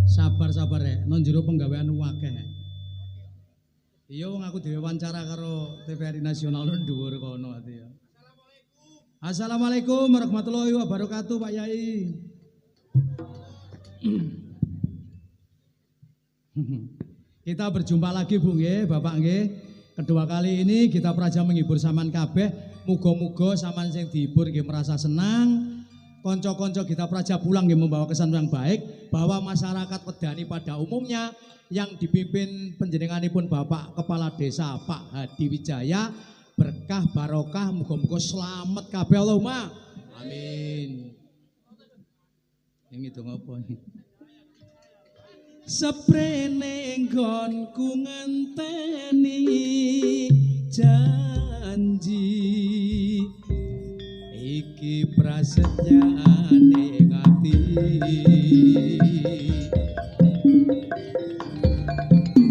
Sabar-sabar rek, nang jero penggawean akeh. Iya wong aku diwawancara karo TVRI Nasional dhuwur kono ati ya. Assalamualaikum warahmatullahi wabarakatuh Pak Yai. Kita berjumpa lagi Bu nggih, Bapak nggih. Kedua kali ini kita praja menghibur saman kabeh. Muga-muga saman sing dihibur nggih merasa senang. Konco-konco kita praja pulang yang membawa kesan yang baik bahwa masyarakat Wedani pada umumnya yang dipimpin penjenenganipun Bapak Kepala Desa Pak Hadi Wijaya berkah barokah muga-muga selamat kabeh Allahumma amin. Yang itu ngopo nih? Seprene nggonku ngenteni janji iki prasetyane ngati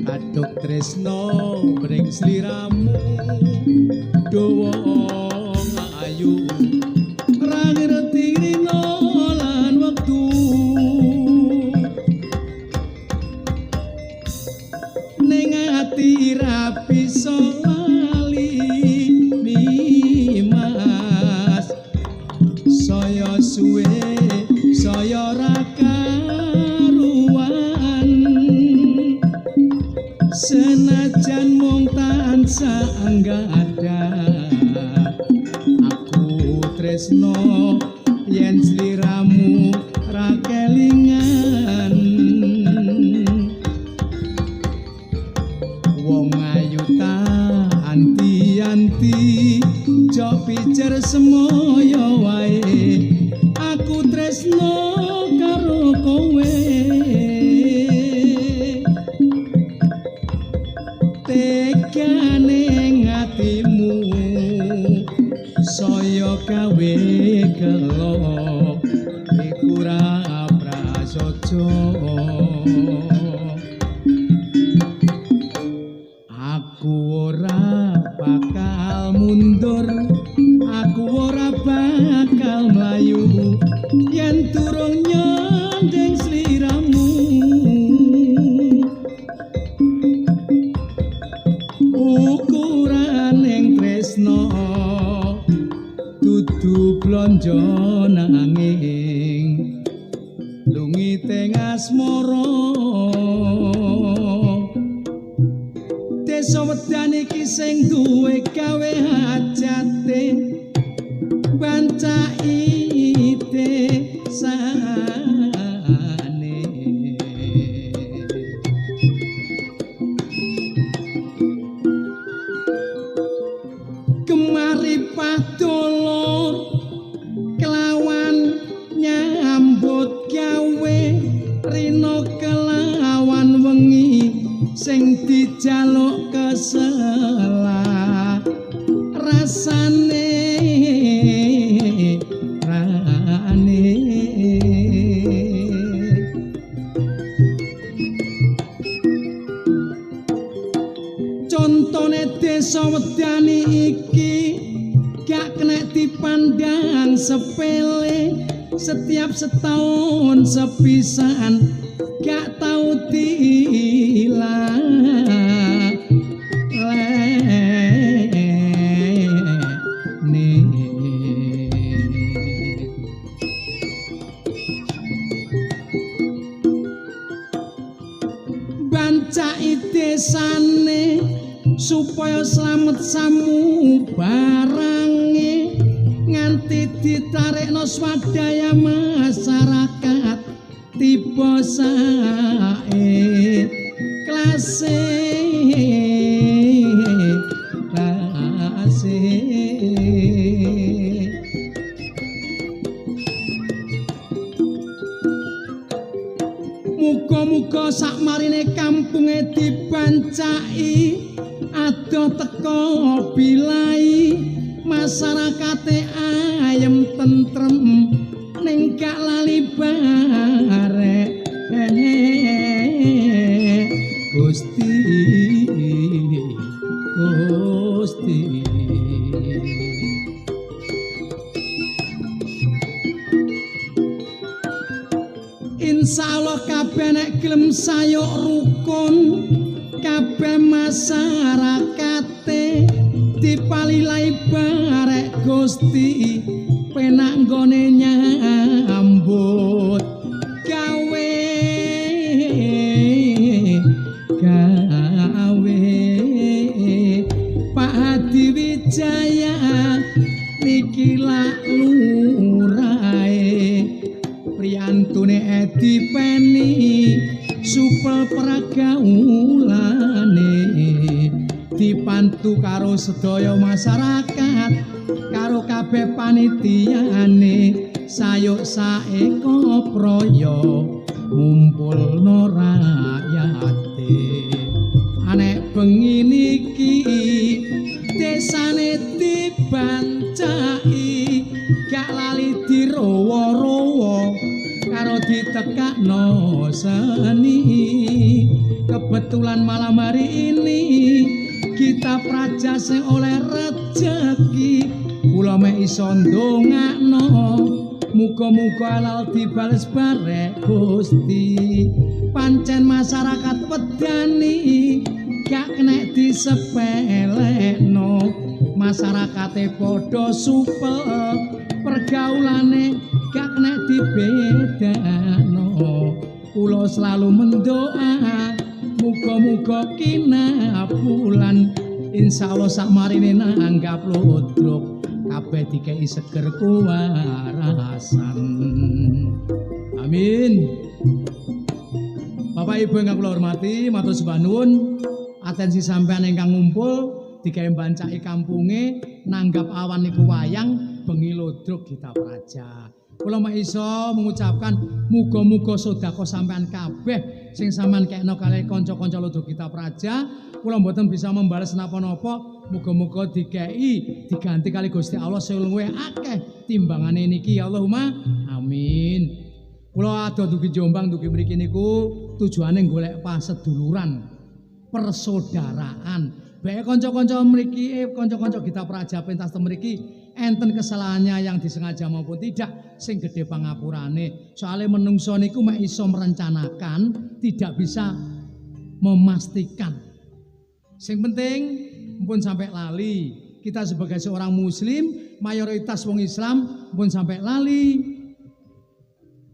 kaduk tresno mring sliramu dawa ayu ra ngerti rino lan wektu ning ati ra bisa suwe saya ra karuan senajan mung tansah anggada aku tresno yen sliramu ra kelingan wong ayu ta anti-anti jok pijer semoyo wae aku tresno karo kowe tekane ngatimu saya gawe gelo iku ra prasaja aku ora bakal mundur aku ora bakal mlayu yen turung nyandeng sliramu ukuran ing tresno dudu blonjo nanging lungite asmara suwe gawe hajate banca ite sane kemari padolor kelawan nyambut gawe rino kelawan wengi sing dijaluk kesela rasane rane contone desa wedani iki gak kena dipandang sepele setiap setahun sepisan gak tau bancai desane supaya slamet samu barange nganti ditarikno swadaya masyarakat tiba sae klase muga-muga sakmarine kampunge dibancai adoh teko bilai masyarakate ayem tentrem ning gak lali barek Gusti Gusti insyaallah kabeh nek gelem sayuk rukun kabeh masyarakate dipalilai barek Gusti penak nggone nyambut gawe Pak Hadi Wijaya niki lak lurae priyantune Edi Peni supel pergaulane dipantu karo sedaya masyarakat karo kabeh panitiane sayuk saeka praya ngumpulno rakyate anek bengi niki desane dibancai gak lali dirowo-rowo karo ditekakno seni kebetulan malam hari ini kita praja sing oleh rejeki kula mek iso ndongakno muga-muga halal dibales barek Gusti pancen masyarakat wedani gak kena disepelekno masyarakate padha supel pergaulane gak kena dibedakno kula selalu mendoa muga-muga kinabulan insyaallah sakmarine nanggap ludruk kabeh dikei seger kuwarasan amin. Bapak Ibu ingkang kula hormati matur sembah nuwun atensi sampeyan ingkang ngumpul dikei bancai kampunge nanggap awan niku wayang bengi ludruk kita praja. Kula mek iso mengucapkan muga-muga sedekah sampean kabeh sing sampean kekno kalih kanca-kanca ludruk kita praja. Kula mboten bisa membales napa-napa, muga-muga dikei diganti kali Gusti Allah sing luwih akeh timbangane niki ya Allahumma amin. Kula ado dugi Jombang dugi mriki niku tujuane golek paseduluran, persaudaraan. Baik kanca-kanca mriki kanca-kanca kita praja pentas mriki enten kesalahannya yang disengaja maupun tidak sing gede pangapurane soalnya menungso niku mek iso merencanakan tidak bisa memastikan sing penting pun sampai lali kita sebagai seorang muslim mayoritas wong Islam pun sampai lali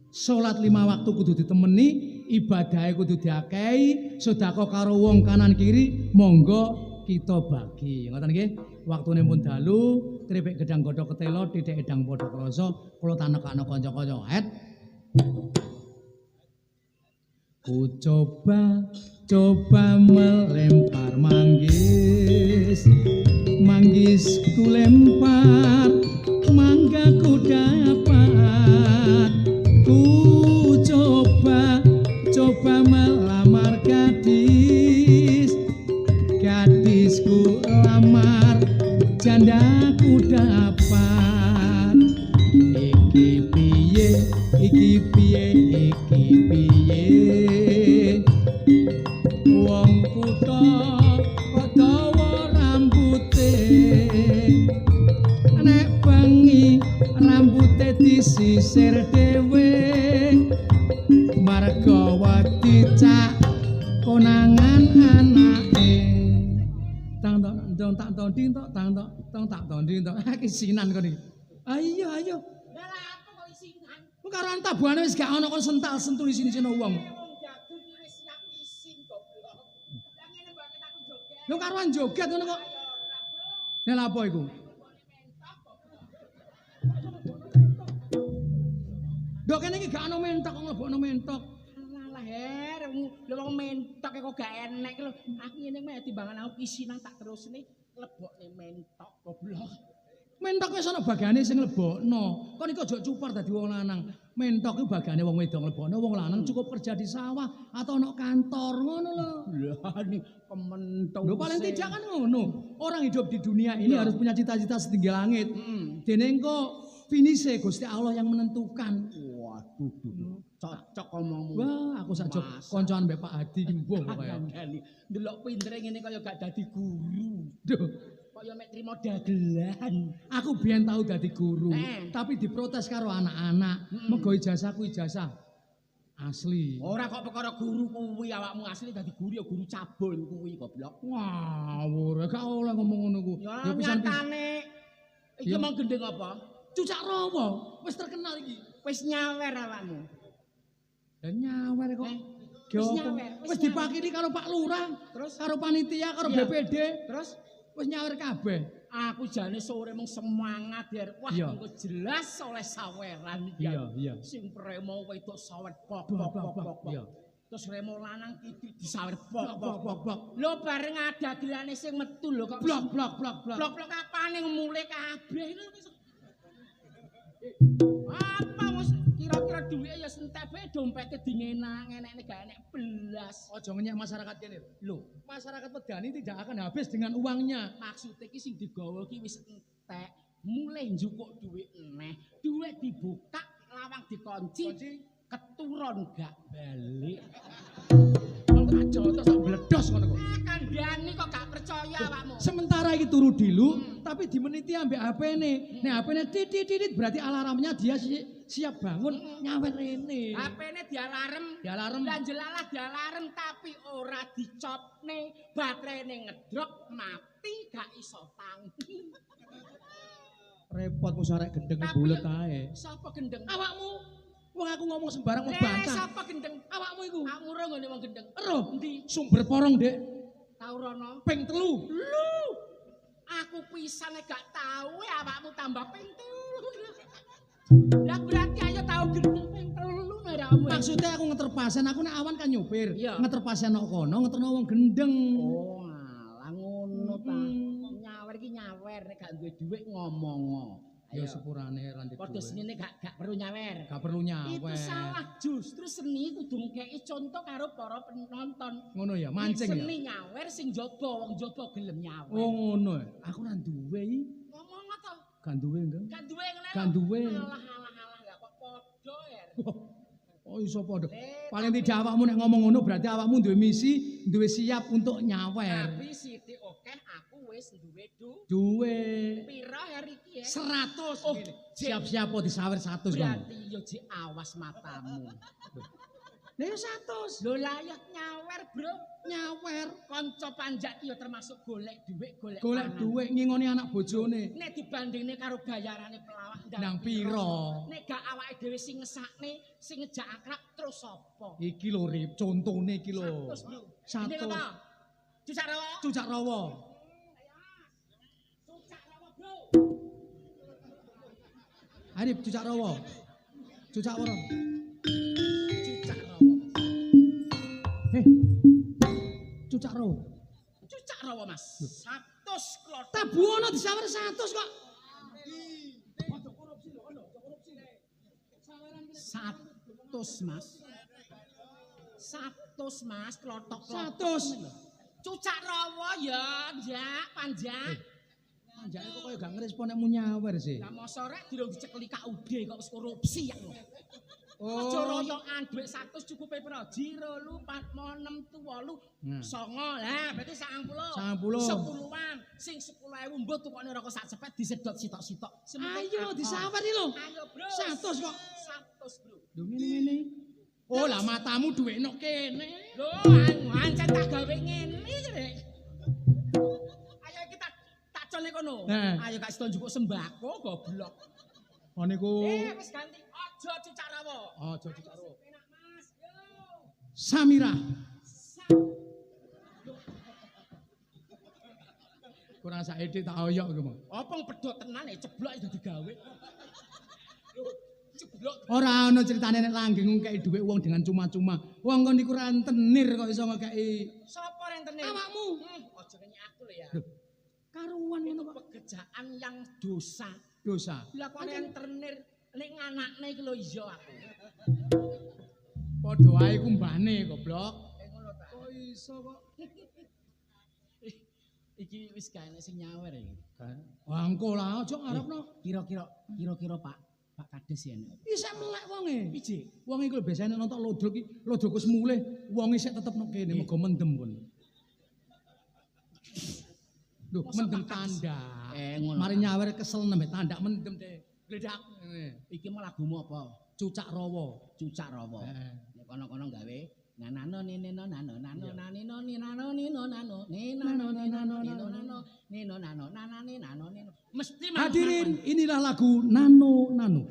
salat 5 waktu kudu ditemeni ibadahnya kudu diakehi sedekah karo wong kanan kiri monggo kita bagi. Ngoten nggih. Waktune pun dalu, kripik gedang godhog ketelo, titik edang padha krasa, kula tanekakno kanca-kanca. Het. Ku coba melempar manggis, manggis ku lempar, mangga ku dapat. Ku coba melamar gadis, gadisku lamar, jandaku dapat. Iki piye, iki piye, iki piye. Wong kutha dawa rambute, nek bengi rambute disisir dhewe, Margawati cak konangan anake. Tang dong tak donding tok, tak donding tok. Kisinan kok iki. Ayo. Lah apa kok isinan? Kok karo tabuhane wis gak ono kon sental sentul isin-isin wong. Wong jagung wis siap isin goblok. Lah ngene mbake aku joget. Lho karuan joget ngono kok. Lah lha apa iku? Dok kene iki gak ono mentok kok mlebokno mentok. Alah her, lho wong mentok kok gak enek lho. Aku ngene meh timbangan aku isinan tak terusne lebokne mentok goblok. Mentok wis ana bagane sing lebokno. Kon iki aja cupar dadi wong lanang. Mentok iku bagane wong wedok lebokno, wong lanang cukup kerja di sawah atau ana kantor ngono lho. Lah ini kementok. Lho paling tidak kan ngono. Orang hidup di dunia ini harus punya cita-cita setinggi langit. Dene engko finise Gusti Allah yang menentukan. Waduh, cocok omongmu. Wah, aku sak jog koncoan mbek Pak Hadi ki mbuh kaya. Ndelok pintere ngene kaya gak dadi guru. Duh, Kaya mek trimo dagelan. aku biyen tau dadi guru, tapi diprotes karo anak-anak. Mergo ijazahku ijazah asli. Ora kok perkara guru kuwi awakmu asli dadi guru ya guru cabul kuwi goblok. Ngawur, gak oleh ngomong ngono ku. Ya nyatane iki mau gendeng apa? Cucak Rawa, wis terkenal iki. Wis nyawer awakmu. Lah nyawer kok. Wis nyawer. Wis dipakili karo Pak Lurah, terus karo panitia, karo BPD, Terus wis nyawer kabeh. aku jane sore mung semangat ya. Wah, engko jelas oleh saweran iki. Iya. Sing premo wedok sawet pok. Iya. Terus remo lanang iki disawer pok. Blok. Lho bareng ada gelane sing metu lho kok. Blok. Blok apane mule kabeh lho. Apa wis kira-kira duwike ya entek bae dompete dingenak-enekne gak enek belas. Ojo ngenyek masyarakat kene. Lho, masyarakat Wedani tidak akan habis dengan uangnya. Maksudnya iki sing digawa iki wis entek, mulai njupuk duit eneh, duit dibuka, lawang dikunci, keturun gak balik. Wong tak jotos tak bledos ngono kok. Kandhani kok gak percaya awakmu. Sementara iki turu dilu, tapi dimeniti ambek HP-ne. Nek HP-ne titit berarti alarmnya dia siap bangun nyawer rene. HP-ne dialarm. Lah jelalah dialarm tapi ora dicopne, baterainya ngedrop mati gak iso tangi. Repot musarek gendeng bulet ae. Sapa gendeng? Awakmu. Wong aku ngomong sembarang mau bantah. Sapa gendeng? Awakmu iku. Aku ora ngene wong gendeng. Eroh, Endi? sumber porong, Dek. Tau rono? Ping 3. Lu. Aku pisane gak tahu awakmu tambah ping 3. Lah berarti ayo tau gendeng ping 3 awakmu. Maksudnya aku ngeterpasen, aku nek awan kan nyopir. Iya. Ngeterpasen nang kono, ngeterno wong gendeng. Oh, alah ngono ta. Nyawer iki nyawer nek gak duwe dhuwit ngomong. Ya sepurane randik. Padha senine gak perlu nyawer. Gak perlu nyawer. Itu salah, justru seni kudu ngkeki contoh karo para penonton. Ngono ya, mancing ya. Seni nyawer sing jaba, wong jaba gelem nyawer. Oh ngono ya. Aku ora duwe iki. Ngomong to. Gak duwe enggak? Gak duwe ngene. Gak duwe. Alah gak kok padha ya. Oh iso padha. Paling tidak awakmu nek ngomong ngono berarti awakmu duwe misi, duwe siap untuk nyawer. Tapi sithik akeh aku wis duwe Duwe. pira hari iki ya? 100 Oh, ngene. Siap-siap kok disawer 100 kan. Berarti yo jek awas matamu. Lah ya 100. Lho layak nyawer, Bro. Nyawer. Kanca panjat yo termasuk golek dhuwit, golek Dhuwit ngingoni anak bojone. Nek dibandingne karo bayarane pelawak Nang pira? Nek gak awake dhewe sing ngesakne, sing ngejak akrab terus sapa? Iki lho Rip, contone iki lho. 100 lho. 100. Ini apa? Cucak rawa? Cucak rawa. Arif cucak rawa. Cucak woro. Cucak rawa. Cucak rawa. Cucak rawa, Mas. 100 klothok. Tabuana disawer 100 kok. 100, Mas. 100, Mas, klothok-klothok. 100. Cucak rawa ya, njak, panjak. Panjake kok kaya gak ngrespon nek mu nyawer sih. Lah mosok rek durung dicekeli KUD kok wis korupsi ya. Oh. Aja royokan dhuwit 100 cukupe pira? Jiro lu 4 6 8 9 lah berarti 90. 10-an sing 10.000 mbok tukone rokok sak cepet disedot sitok-sitok. Ayo disawer iki lho. Ayo, Bro. 100 kok. 100, Bro. Lho ngene-ngene. Oh, lah matamu dhuwit nok kene. Lho, ancen tak gawe ngene iki, Rek. Ayo kita tak cone kono. Ayo gak sida njupuk sembako goblok. Oh niku. Wis ganti aja cucak rawa. Aja cucak rawa. Enak, Mas. Yo. Samira. Kurang saiki tak oyok iku, Mang. Apa pedhot tenan ya ceblok itu digawe. Ceblok. Ora ana critane nek langgeng ngekeki dhuwit wong dengan cuma-cuma. Wong kon niku rentenir kok iso ngekeki. Sapa rentenir? Awakmu. Aja ngenyi aku lho ya. Karuan ngono kok. Pekerjaan yang dosa. Dosa. Lah kok rentenir nek nganakne iki lho iya aku. Padha wae ku mbane goblok. Ngono ta. Kok iso kok. Iki wis gak enek sing nyawer iki. Wangko lah aja ngarepno. Kira-kira Pak Kades ya enek. Isih melek wonge. Pije? Wong iku lho biasane nonton lodro iki, lodro wis mulih, wong isih tetep nek kene muga mendem kon. Lho, mendem tanda. Ngono. Mari nyawer kesel nembe tandak mendem teh. Gledak. Iki mau lagumu apa? Cucak rawa. Cucak rawa. Nek kono-kono gawe nanano nino nano nano nanino nino nino nano nino nano nino nano nanane nano nino. Mesti Hadirin, inilah lagu Nano Nano.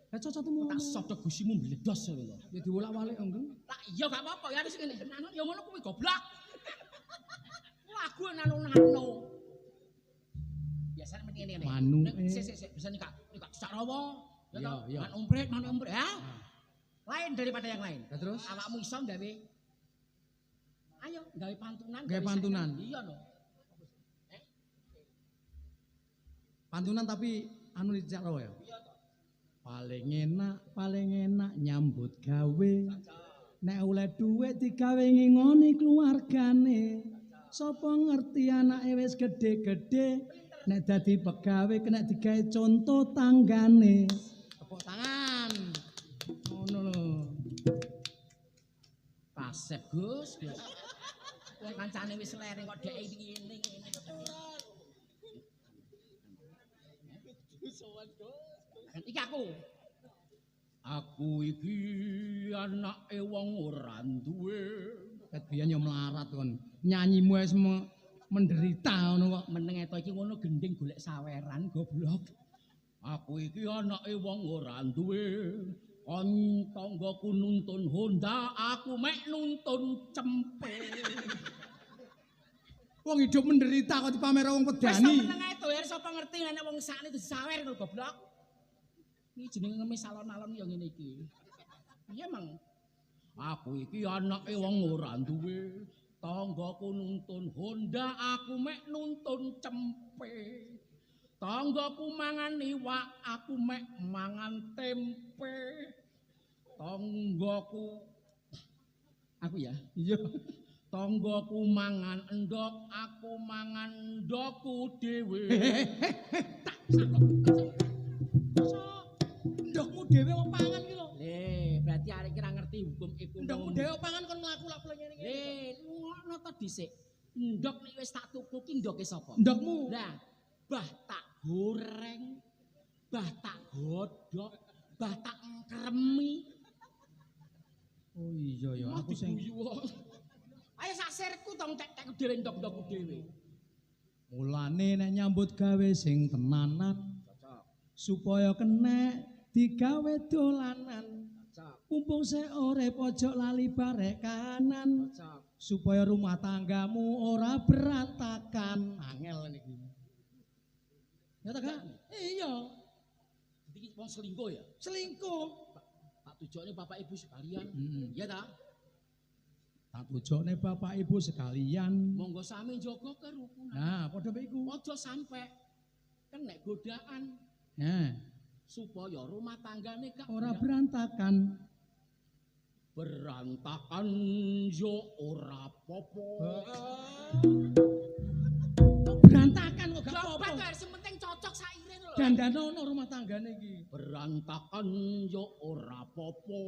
Lah cocokmu tak sodok gusimu mbledos lho. ya diwolak-walik engko. Tak iya gak apa-apa ya wis ngene. Nano ya ngono kuwi goblok. Lagu nano nano. Biasane men ngene. Manu. Sik biasane Kak cucak rawa. Ya. Man umpret ya. Lain daripada yang lain. Terus awakmu iso gawe ayo gawe pantunan. Gawe pantunan. Iya no. Pantunan tapi anu dicak rawa ya. Paling enak nyambut gawe. Nek oleh dhuwit digawe ngingoni keluargane. Sapa ngerti anake wis gedhe-gedhe. Nek dadi pegawe kena digawe contoh tanggane. Tepuk tangan. Ngono lho. Pasep Gus. Wong kancane wis lereng kok dhek iki ngene. Iki aku iki anake wong ora duwe. Ket biyen yo melarat kon. Nyanyimu wis menderita ngono kok. Meneng eta iki ngono gending golek saweran goblok. Aku iki anake wong ora duwe. Kon tanggaku nuntun Honda, aku mek nuntun cempe. Wong hidup menderita kok dipamer wong Wis pedani. meneng ae to, sapa ngerti nek wong sakne disawer lho goblok. Iki jenenge ngemis alon-alon ya ngene iki. Iya mang. Aku iki anake wong ora duwe. Tanggaku nuntun Honda, aku mek nuntun cempe. Tanggaku mangan iwak, aku mek mangan tempe. Tanggaku aku ya. Iya. Tanggaku mangan endok, aku mangan endokku dhewe. Ndokmu dhewe wong pangan ki lho. Berarti arek iki ora ngerti hukum iku. Ndokmu dhewe pangan kon mlaku lak ngene. Ngono to dhisik. Ndok nek wis tak tuku ki ndoke sapa? Ndokmu. Lah, bah tak goreng, bah tak godhog, bah tak kremi. Oh iya ya, aku sing Ayo sak sirku tong tek-tek dhewe ndok-ndokku dhewe. mulane nek nyambut gawe sing tenanan supaya kena digawe dolanan. Mumpung sik ore pojok lali barek kanan supaya rumah tanggamu ora berantakan. Angel niki. Ya ta, Kak? Iya. iki wong selingkuh ya? Selingkuh. Tak tujokne Bapak Ibu sekalian. Iya ta? Tak tujokne Bapak Ibu sekalian. Monggo sami njaga kerukunan. Nah, padha mek iku. Aja sampe kena godaan Nah, supaya rumah tanggane gak ora berantakan. Berantakan yo ora apa-apa. Berantakan kok gak Apa apa-apa. sing penting cocok saire lho. Dandanono rumah tanggane iki. Berantakan yo ora apa-apa.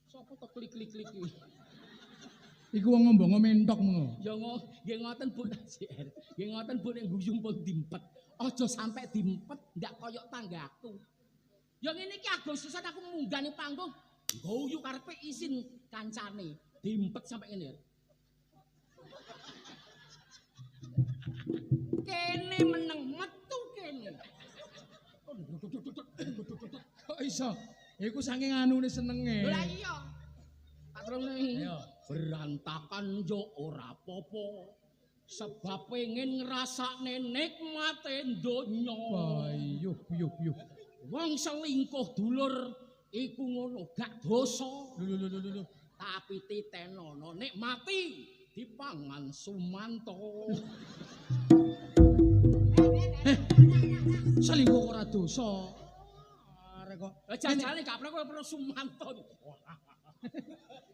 Sopo to klik-klik-klik iki? Iku wong ngomong mentok ngono. Ya nggih ngoten Bu Nasir. Nggih ngoten Bu nek guyung pun dimpet. Aja sampe dimpet ndak koyok tanggaku. Ya ngene iki Agustusan aku munggah ning panggung. Guyu karepe isin kancane. Dimpet sampe ngene. Kene meneng metu kene. Kok iso? Iku saking anune senenge. Lah iya. Tak terusne. Ayo. Berantakan yo ora apa-apa. Sebab pengen ngrasakne nikmate donya. Bayuh, yuh. Wong selingkuh dulur iku ngono gak dosa. Lho. Tapi titenono nek mati dipangan Sumanto. Selingkuh ora dosa. Arek kok Jajale gak perlu Sumanto.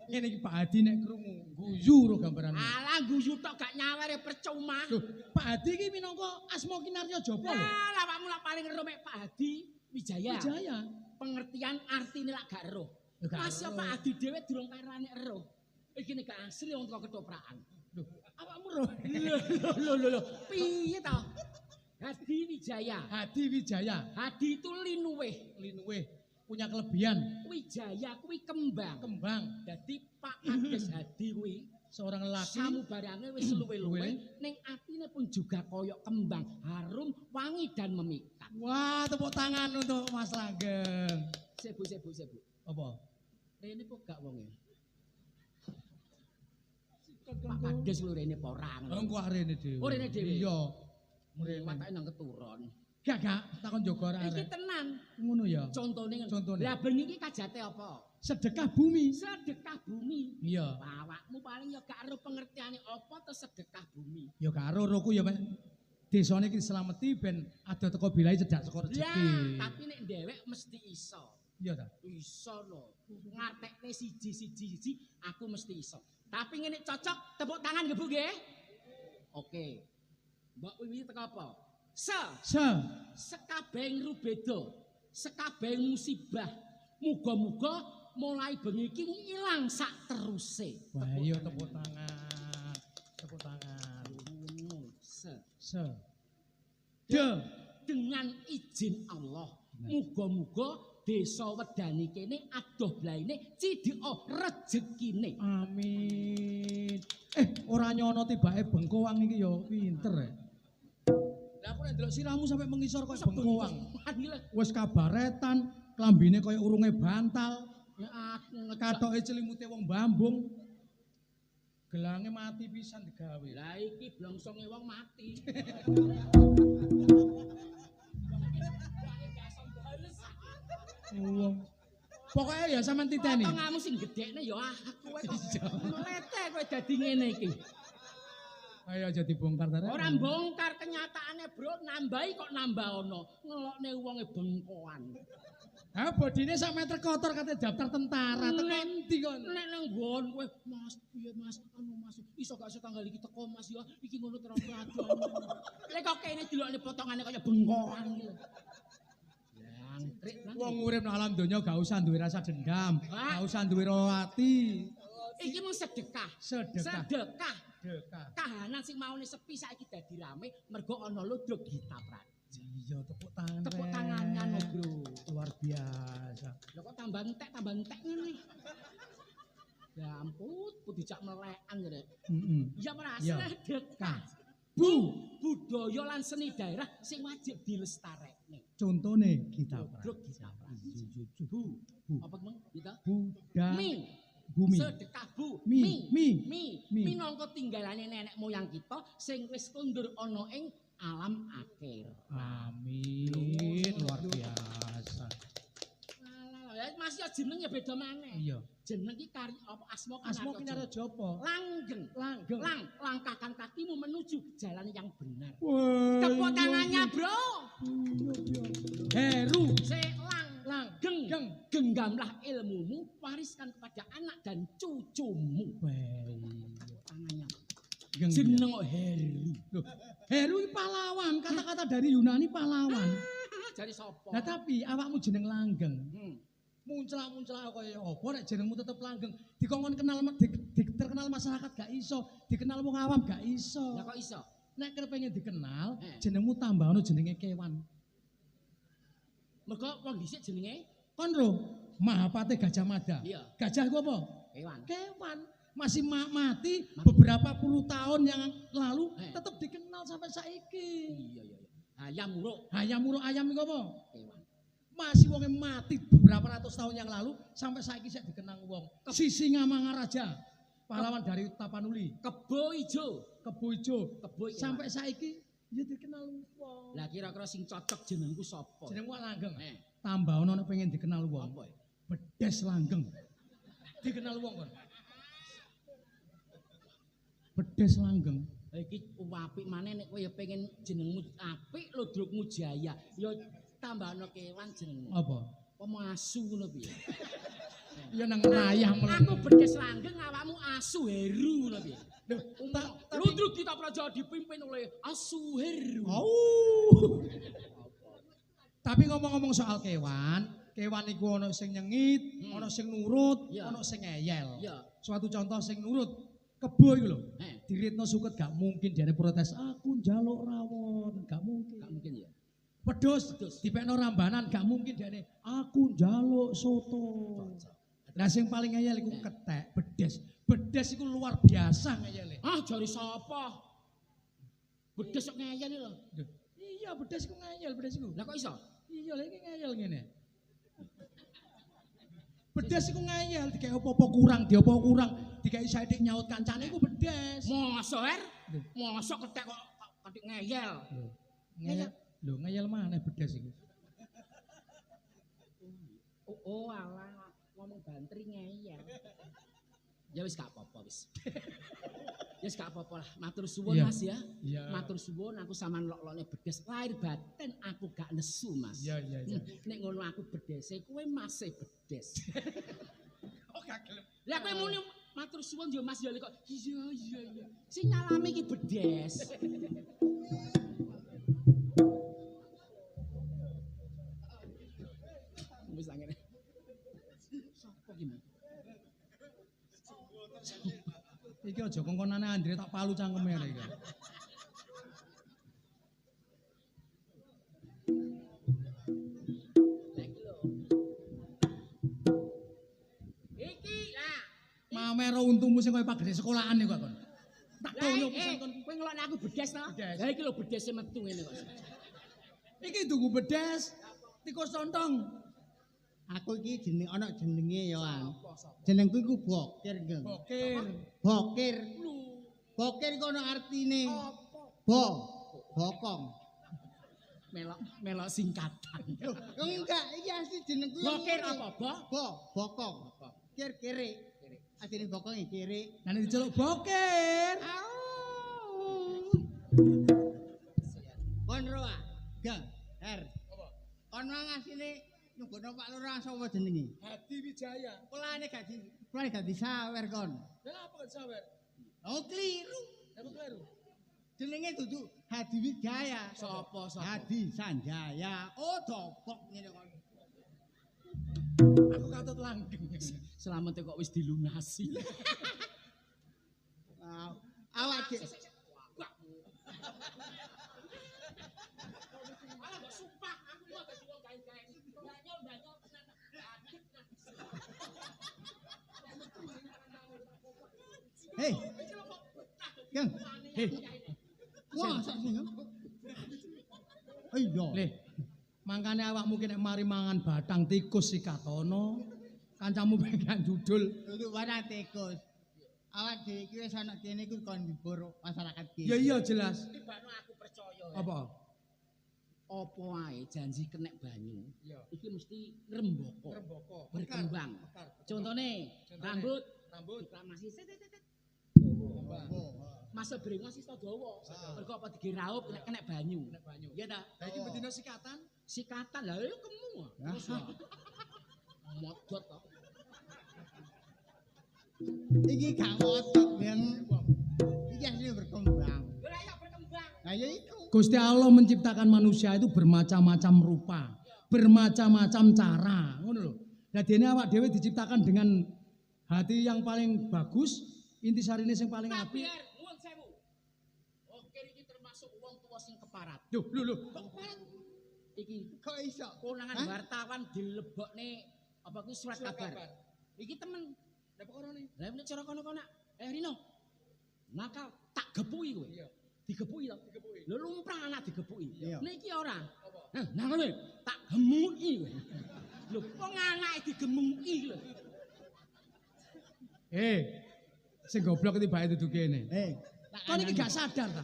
ngene iki Pak Hadi nek krungu guyu ro gambaran. Alah guyu tok gak nyawere percuma. Loh, Pak Hadi iki minangka asma kinarya jaba lho. Lah awakmu lak paling ero mek Pak Hadi Wijaya. Wijaya. Pengertian artine lak gak ero. Ya gak Mas ero. Pak Hadi dhewe durung karane ero. Iki nek gak asli wong teko ketoprakan. Loh, awakmu ro. Lho. Piye to? Hadi Wijaya. Hadi Wijaya. Hadi itu linuweh. Linuwe punya kelebihan Wijaya kuwi kembang. kembang. Dadi Pak Ades Hadi kuwi Seorang lelaki samubarane wis luwe-luwe luwe. ning atine pun juga koyok kembang, harum, wangi dan memikat. Wah, tepuk tangan untuk Mas Langgeng. Sebu. Apa? Rene kok gak wonge. Pak Ades lho rene apa ora ngono. Engko arene dhewe. Oh, rene dhewe? Iya. Mrene matake nang keturun. Gak takon jaga arek. Iki tenan. Ngono ya. Contone ngono. Contone. Lah bengi iki kajate apa? Sedekah bumi. Sedekah bumi. Iya. Awakmu paling ya gak ero pengertiane apa to sedekah bumi. Ya karo roku ya Pak. Desane iki dislameti ben ada teko bilahe cedak saka Lah, rezeki. tapi nek dhewek mesti iso. Iya ta? Iso lho. Ngatekne siji aku mesti iso. Tapi ngene cocok tepuk tangan nggih Bu nggih? Oke. Mbak Wiwi teko apa? Sekabehing rubeda. Sekabehing musibah. Muga-muga mulai bengi iki ilang sak teruse. Wah, iya tepuk tangan. Tepuk tangan. Dengan izin Allah. Muga-muga desa wedani kene adoh blaine cidhika rezekine. Amin. Ora nyono tibake bengkoang iki ya pinter ya. Lah aku nek ndelok sirahmu sampe mengisor koyo bengkoang. Wis kabaretan, klambine koyo urunge bantal, katoke celimute wong Bambung. Gelange mati pisan digawe. Lah iki blongsonge wong mati. Pokoknya ya sampean titeni. Potonganmu sing gedekne ya aku kowe lete kowe dadi ngene iki. Ayo aja dibongkar ta. Ora bongkar kenyataane, Bro, nambahi kok nambah ono. Ngelokne wonge bengkoan. Ha bodine sak meter kotor kate daftar tentara. Teko endi kon? Nek nang nggon kowe, Mas, piye Mas? Anu Mas, iso gak iso tanggal iki teko Mas ya. Iki ngono terus aduh. Lek kok kene delokne potongane kaya bengkoan iki. Wong urip nang alam donya gak usah duwe rasa dendam, gak usah duwe ati. Iki mung sedekah. Sedekah. Kahanan sing maune sepi saiki dadi rame mergo ana lodok Gita Praja. Iya, tepuk tangan. Tepuk tangannya no, Bro. Luar biasa. Lho kok tambah entek ngene. Ya ampun, kudu dijak melekan jare. Iya ora sedekah. Budaya lan seni daerah sing wajib dilestarekne. Contone Gita Praja. Apa meng kita? Bumi. Sedekah Bu. Mi. Minangka tinggalane nenek moyang kita sing wis kondur ana ing alam akhir. Amin. Luar biasa. Ya masih jenenge beda maneh. Iya. Jeneng iki kari apa asma Kinarya apa? Langgeng. Langgeng. Langkahkan kakimu menuju jalan yang benar. Wah, Tepuk tangannya, Bro. Heru. Langgeng. Genggamlah ilmumu, wariskan kepada anak dan cucumu. Baik. Tangannya. Jeneng kok Heru. Loh, Heru iki pahlawan, kata-kata dari Yunani pahlawan. Jadi sapa? Nah tapi awakmu jeneng Langgeng. Muncul-muncul kaya apa nek jenengmu tetep Langgeng. Dikongkon kenal terkenal masyarakat gak iso, dikenal wong awam gak iso. Lah kok iso? Nek pengen dikenal, jenengmu tambah ono jenenge kewan. Mergo wong dhisik jenenge Kon lho, Mahapati Gajah Mada. Iya. Gajah iku apa? Kewan. Kewan. Masih mati beberapa puluh tahun yang lalu tetap dikenal sampai saiki. Iya. Ayam muruk. Ayam iku apa? Kewan. Masih wong mati beberapa ratus tahun yang lalu sampai saiki sik dikenang wong. Sisingamangaraja, pahlawan dari Tapanuli. Kebo ijo. Sampai saiki ya dikenal wong. Lah kira-kira sing cocok jenengku sapa? Jenengmu Langgeng. Tambah ono nek pengen dikenal wong. Apa? Bedes Langgeng. Dikenal wong kon. Bedes Langgeng. Iki apik maneh nek kowe ya pengen jenengmu apik Lodrukmu Jaya. Ya tambahno kewan jenengmu. Apa? Pemasu ngono piye? Ya nang rayah Aku Bedes Langgeng awakmu Asu Heru ngono piye? Ludruk kita Praja dipimpin oleh Asu Heru. Tapi ngomong-ngomong soal kewan iku ana sing nyengit, ana sing nurut, ana sing ngeyel. Suatu contoh sing nurut, kebo iku lho. Diritno suket gak mungkin dene protes, aku njaluk rawon, gak mungkin. Gak mungkin ya. Pedus dipekno rambanan gak mungkin dene, aku njaluk soto. Lah sing paling ngeyel iku ketek, bedes. Bedes iku luar biasa ngeyele. Jari sapa? Bedes kok ngeyel lho. Iya, bedes iku ngeyel, bedes iku. Lah kok iso? Iya, lha iki ngeyel ngene. Bedes iku ngeyel, dikai apa-apa kurang, dikai saithik nyaut kancane iku bedes. Mosok Mosok ketek kok katik ngeyel. Ngeyel. Lho, ngeyel maneh bedes iku. Oh, alah ngomong bantri ngeyel. Ya wis gak apa-apa wis. Ya wis gak apa-apa lah. Matur suwun Mas ya. Matur suwun aku sampean lok-lokne bedes lahir batin aku gak nesu Mas. Iya. Nek ngono aku bedese kowe masih bedes. Oh gak gelem. Lah kowe muni matur suwun ya Mas ya kok. Iya. Sing nyalami iki bedes. Wis angene. Sopo ki Mas? Iki aja kongkonane Andre tak palu cangkeme rek iki. Iki lah. Mamero untumu sing koyo pagede sekolahan iku kon. Tak donyo pisan kon. Kowe ngelokne aku bedes ta? Lah iki lho bedese metu ngene kok. Iki tuku bedes. Tikus tontong. Aku iki jeneng ana jenenge ya, An. Jenengku iku Bokir, Geng. Bokir. Bokir iku ana artine. Bokong. Melok singkatan. Enggak, iki asli jenengku. Bokir apa, Bokong. Kir-kire. Asline bokong iki kire. Lah nek diceluk Bokir. Kon ro ah. Geng, Kon mang asline nyugono Pak Lurah sapa jenenge? Hadi Wijaya. Pelane gak disawer kon. Lah apa kok sawer? Oh kliru. Apa kleru? Jenenge dudu Hadi Wijaya. Sapa? Hadi Sanjaya. Oh dopok ngene kon. Aku katut Langgeng. Selamat kok wis dilunasi. Awak Sumpah aku mau dadi wong gawe-gawe. Banyak. Hei. Geng. Hei. Wah, sakjane. Iya. Leh, mangkane awakmu ki nek mari mangan batang tikus si Katono, kancamu pengen judul. Duduk warna tikus. awak dhewe iki wis ana kene iku kon ngibur masyarakat iki. Ya iya jelas. Tibakno aku percaya. Apa? Apa wae janji kenek banyu. Iya. Iki mesti ngrembaka. Berkembang. Contone rambut diklamasi set. Masa brengos iso dawa. Mergo apa digiraup kenek banyu. Iya ta? Lah iki bedino sikatan. Sikatan lah yo kemu. Terus modot to. Iki gak ngotot ben. Iki asline berkembang. Lah ya berkembang. Lah ya iku. Gusti Allah menciptakan manusia itu bermacam-macam rupa, bermacam-macam cara, ngono lho. Dadi awak dhewe diciptakan dengan hati yang paling bagus, intisarine sing paling apik. Biar nuwun sewu. Oke iki termasuk wong tua sing keparat. Lho. Keparat. Iki Kok iso? konangan wartawan dilebokne apa kuwi surat kabar. Iki temen. Lah perkara ne. Lah nek cara kono-kono Rino. Nakal tak gepuki kowe. Iya. Digepuki to? Digepuki. Lho lumrah anak digepuki. Niki ora. Apa? Nah ngono tak gemuki kowe. Lho wong anake digemuki lho. Sing goblok tibake dudu kene. Kon iki gak sadar ta?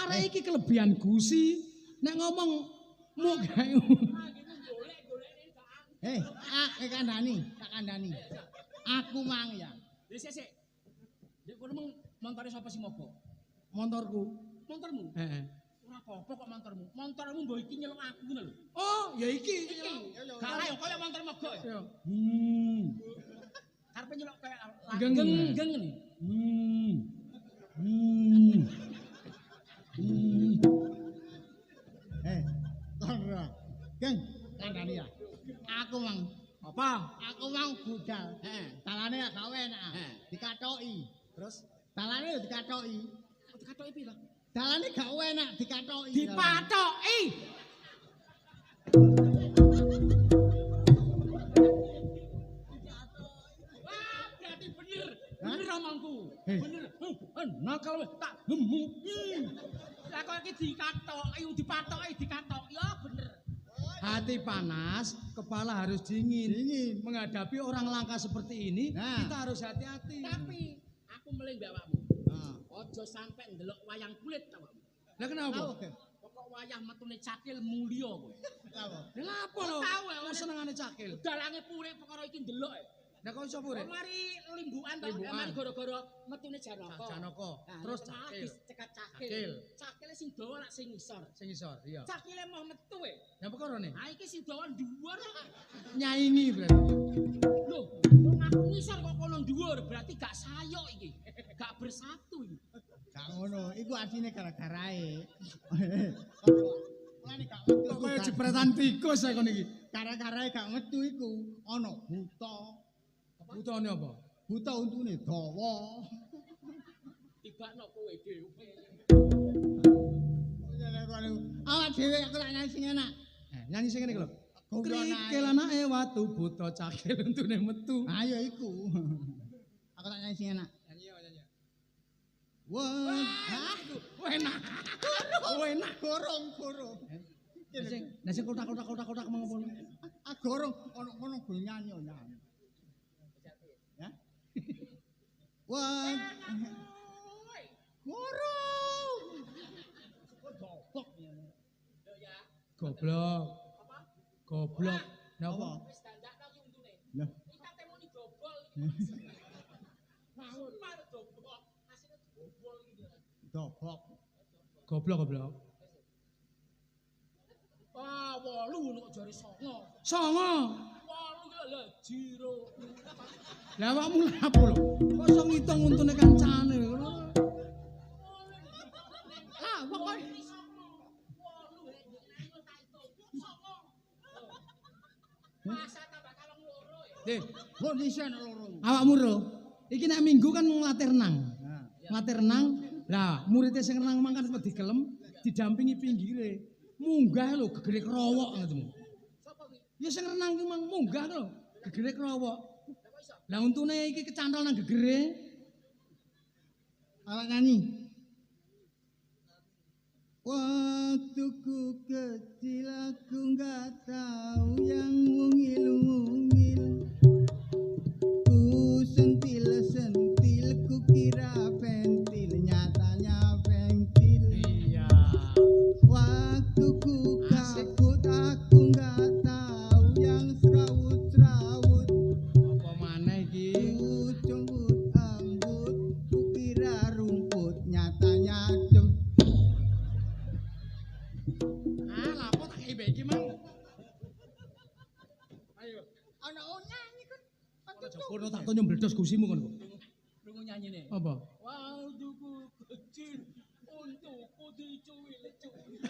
Arek iki kelebihan gusi, nek ngomong muk gawe. Tak kandhani. Aku mang ya. Wis sik. Nek kono mung montore sapa sing mogok? Montorku. Montormu? Heeh. Ora apa-apa kok montormu. Montormu mbok iki nyeluk aku ngono lho. Oh, ya iki. Gak kaya koyo montor mogok. Yo. Karepe nyeluk kaya Geng. geng ngene. Konro. Geng, kandhani ya. Aku mang Apa? Aku mang budal. Talane gak enak. Dikatoki. Terus Talane yo dikatoki. dikatoki piye to? Dalane gak enak dikatoki. Dipatoki. Wah, berarti bener. Bener omongku. Bener. Nakal weh tak gemuki. Lah kok iki dikatoki, dipatoki. Ya bener. Hati panas, kepala harus dingin. Menghadapi orang langka seperti ini, kita harus hati-hati. Tapi aku melih mbak awakmu. Ojo sampe ndelok wayang kulit awakmu. Lah kenapa? Pokok wayah metune cakil mulya kowe. Lah apa lho? Kok senengane cakil? Dalange purik perkara iki ndelok. Lah kok iso pure? Mari limbukan to, mari gara-gara metune Janaka. Janaka. Terus cakil. Cekat cakil. Cakile sing dawa lak sing ngisor. Sing isor, iya. Cakile mau metu e. Lah perkara ne? Ha iki sing dawa dhuwur. Nyaingi berarti. Lho, wong aku ngisor kok kono dhuwur, berarti gak sayok iki. Gak bersatu iki. Gak ngono, iku asine gara-garae. Mulane gak Kok kaya jepretan tikus saya kon iki. gara-garae gak metu iku ana buta. Butane apa? Buta untune dawa. Tibakno kowe dhewe. Awak dhewe aku lak nyanyi sing enak. Nyanyi sing ngene iki lho. Gogonae. Krikil anake watu buta cakil untune metu. Ayo iku. Aku tak nyanyi sing enak. Nyanyi ya, nyanyi. Wah, Enak. Enak. gorong. Lah sing kotak-kotak mengapa? Gorong ono go nyanyi nyanyi. Ya. Wah. Gorong. Goblok. Napa? Wis dandakno ki untune. Lah. Iki katemoni dobol. Ngawur mar dobol. Asine dobol iki. Dobok. Goblok. Ah, 8 nek jare 9. Songo. 8 ki lho jiro. Lah awakmu lapo lho? Kok iso ngitung untune kancane ngono? Ah, pokoke masa tambah kalong loro ya. Deh, Kok disen loro. awakmu ro. Iki nek minggu kan nglatih renang. Nah. Nglatih renang. Lah, muridé sing renang mangkan wedi gelem didampingi pinggire. Munggah lho gegere krowok ngono. Sopo ki? Ya sing renang ki mang munggah lho, gegere krowok. Lah untune iki kecantol nang gegere. Awak nyanyi. Waktuku kecil aku nggak tahu yang mungil-mungil. Ku sentil-sentil ku pentil, nyatanya pentil. Iya. Waktuku kabut aku nggak tahu yang serawut-serawut. Apa maneh iki? Cumbut anggut, kukira rumput, nyatanya jem. Lapo tak ibe iki mang. Ayo. Ana nyanyi kan. Kono tak tonyo mbledos gusimu kono. Lungo nyanyine. Apa? Waktuku kecil untukku dicuil-cuil.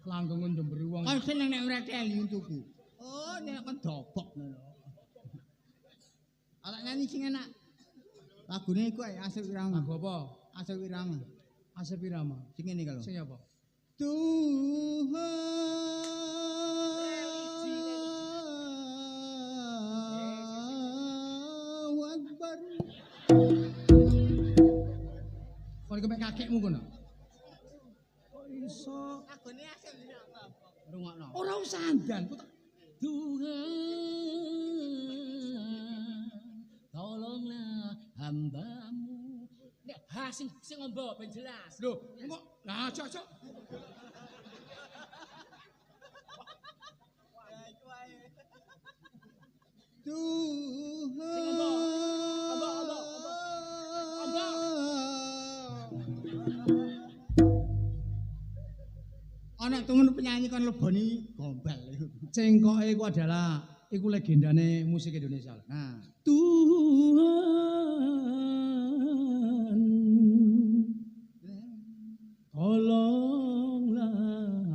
Langgongan jemberi wong. Kan seneng nek ora teli untukku. Oh, nek kan dobok ngono. Ala nyanyi sing enak. Lagune iku ae Asep Wirama. Lagu apa? Asep Wirama. Asep Irama. Sing ngene kalau. Sing apa? Allahu Akbar. Kok iku mek kakekmu kono? Kok iso? Lagune Asep Wirama. Rungokno. Ora usah andan. Tuhan, tolonglah hambamu. Nek sing ngombo ben jelas. Lho, kok lah aja. Tuhan. Sing ngombo. Ombo. Ana tunggu penyanyi kon leboni gombal iku. Cengkoke iku adalah iku legendane musik Indonesia. Nah, Tuhan, tolonglah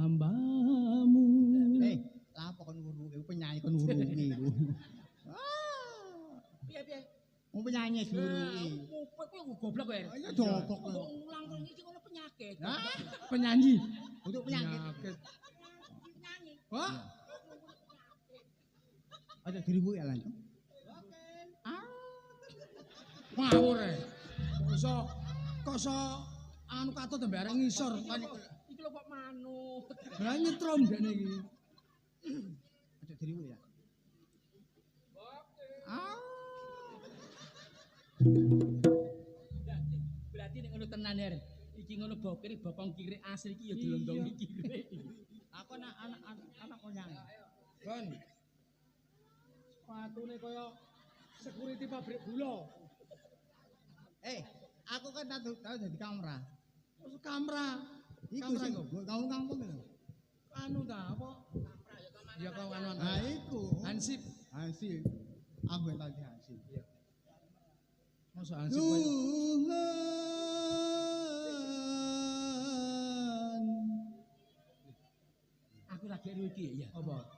hambamu. lapo kon ngurungi penyanyi kon ngurungi iku. Piye? Wong penyanyi ngurungi. Ngupet kuwi goblok kowe. Ayo dobok kowe. Ulang terus iki ngono penyakit. Penyanyi. Untuk penyakit. Penyanyi. Wah, Aja dirimu ya lan. ngawur e. Kok iso anu katut bareng ngisor. Iki lho kok manut. Lah nyetrum dene iki. Aja dirimu ya. Berarti nek ngono tenan her. Iki ngono bokir bokong kiri asli iki ya dilondongi kiri. Aku anak konyang. Bon. Sepatune kaya security pabrik gula. Aku kan tahu jadi kamera. Terus kamera. Iku Kamera sing iku. kampung lho. Anu ta apa? Ya kau anu. Nah, iku. Hansip. Hansip. Aku yang tadi hansip. Masa hansip kaya Tuhan. Aku lagi ero iki ya. apa?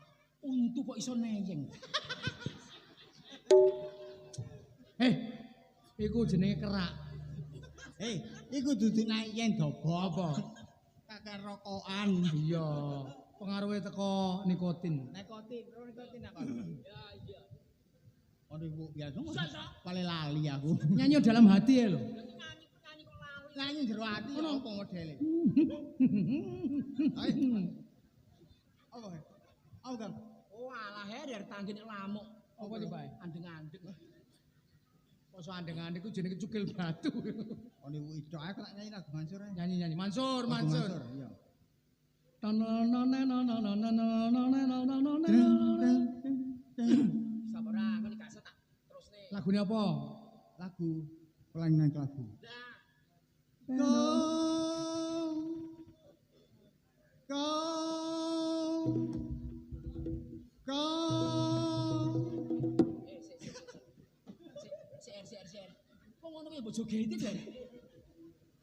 Untu kok iso neyeng. Iku jenenge kerak. Iku dudu naik yen dobok. Apa? Kakek rokokan. Iya, pengaruhnya teko nikotin. Nikotin apa? Iya. Ono ibu biasa. Paling lali aku. Nyanyi dalam hati ya lho. Nyanyi jero ati apa modele? Apa? Apa kan? Oh alah her dari tanggine lamuk. Apa iki, Pak? Andeng-andeng. Poso andeng-andeng ku jenenge cukil batu. Ono ibu itu aku tak nyanyi lagu Mansur ae. Nyanyi. Mansur. Iya. Sabar ah, kan gak tak terus nih. Lagune apa? Lagu pelanggan lagu. CR. Kok ngono kuwi mbok jogeti dari.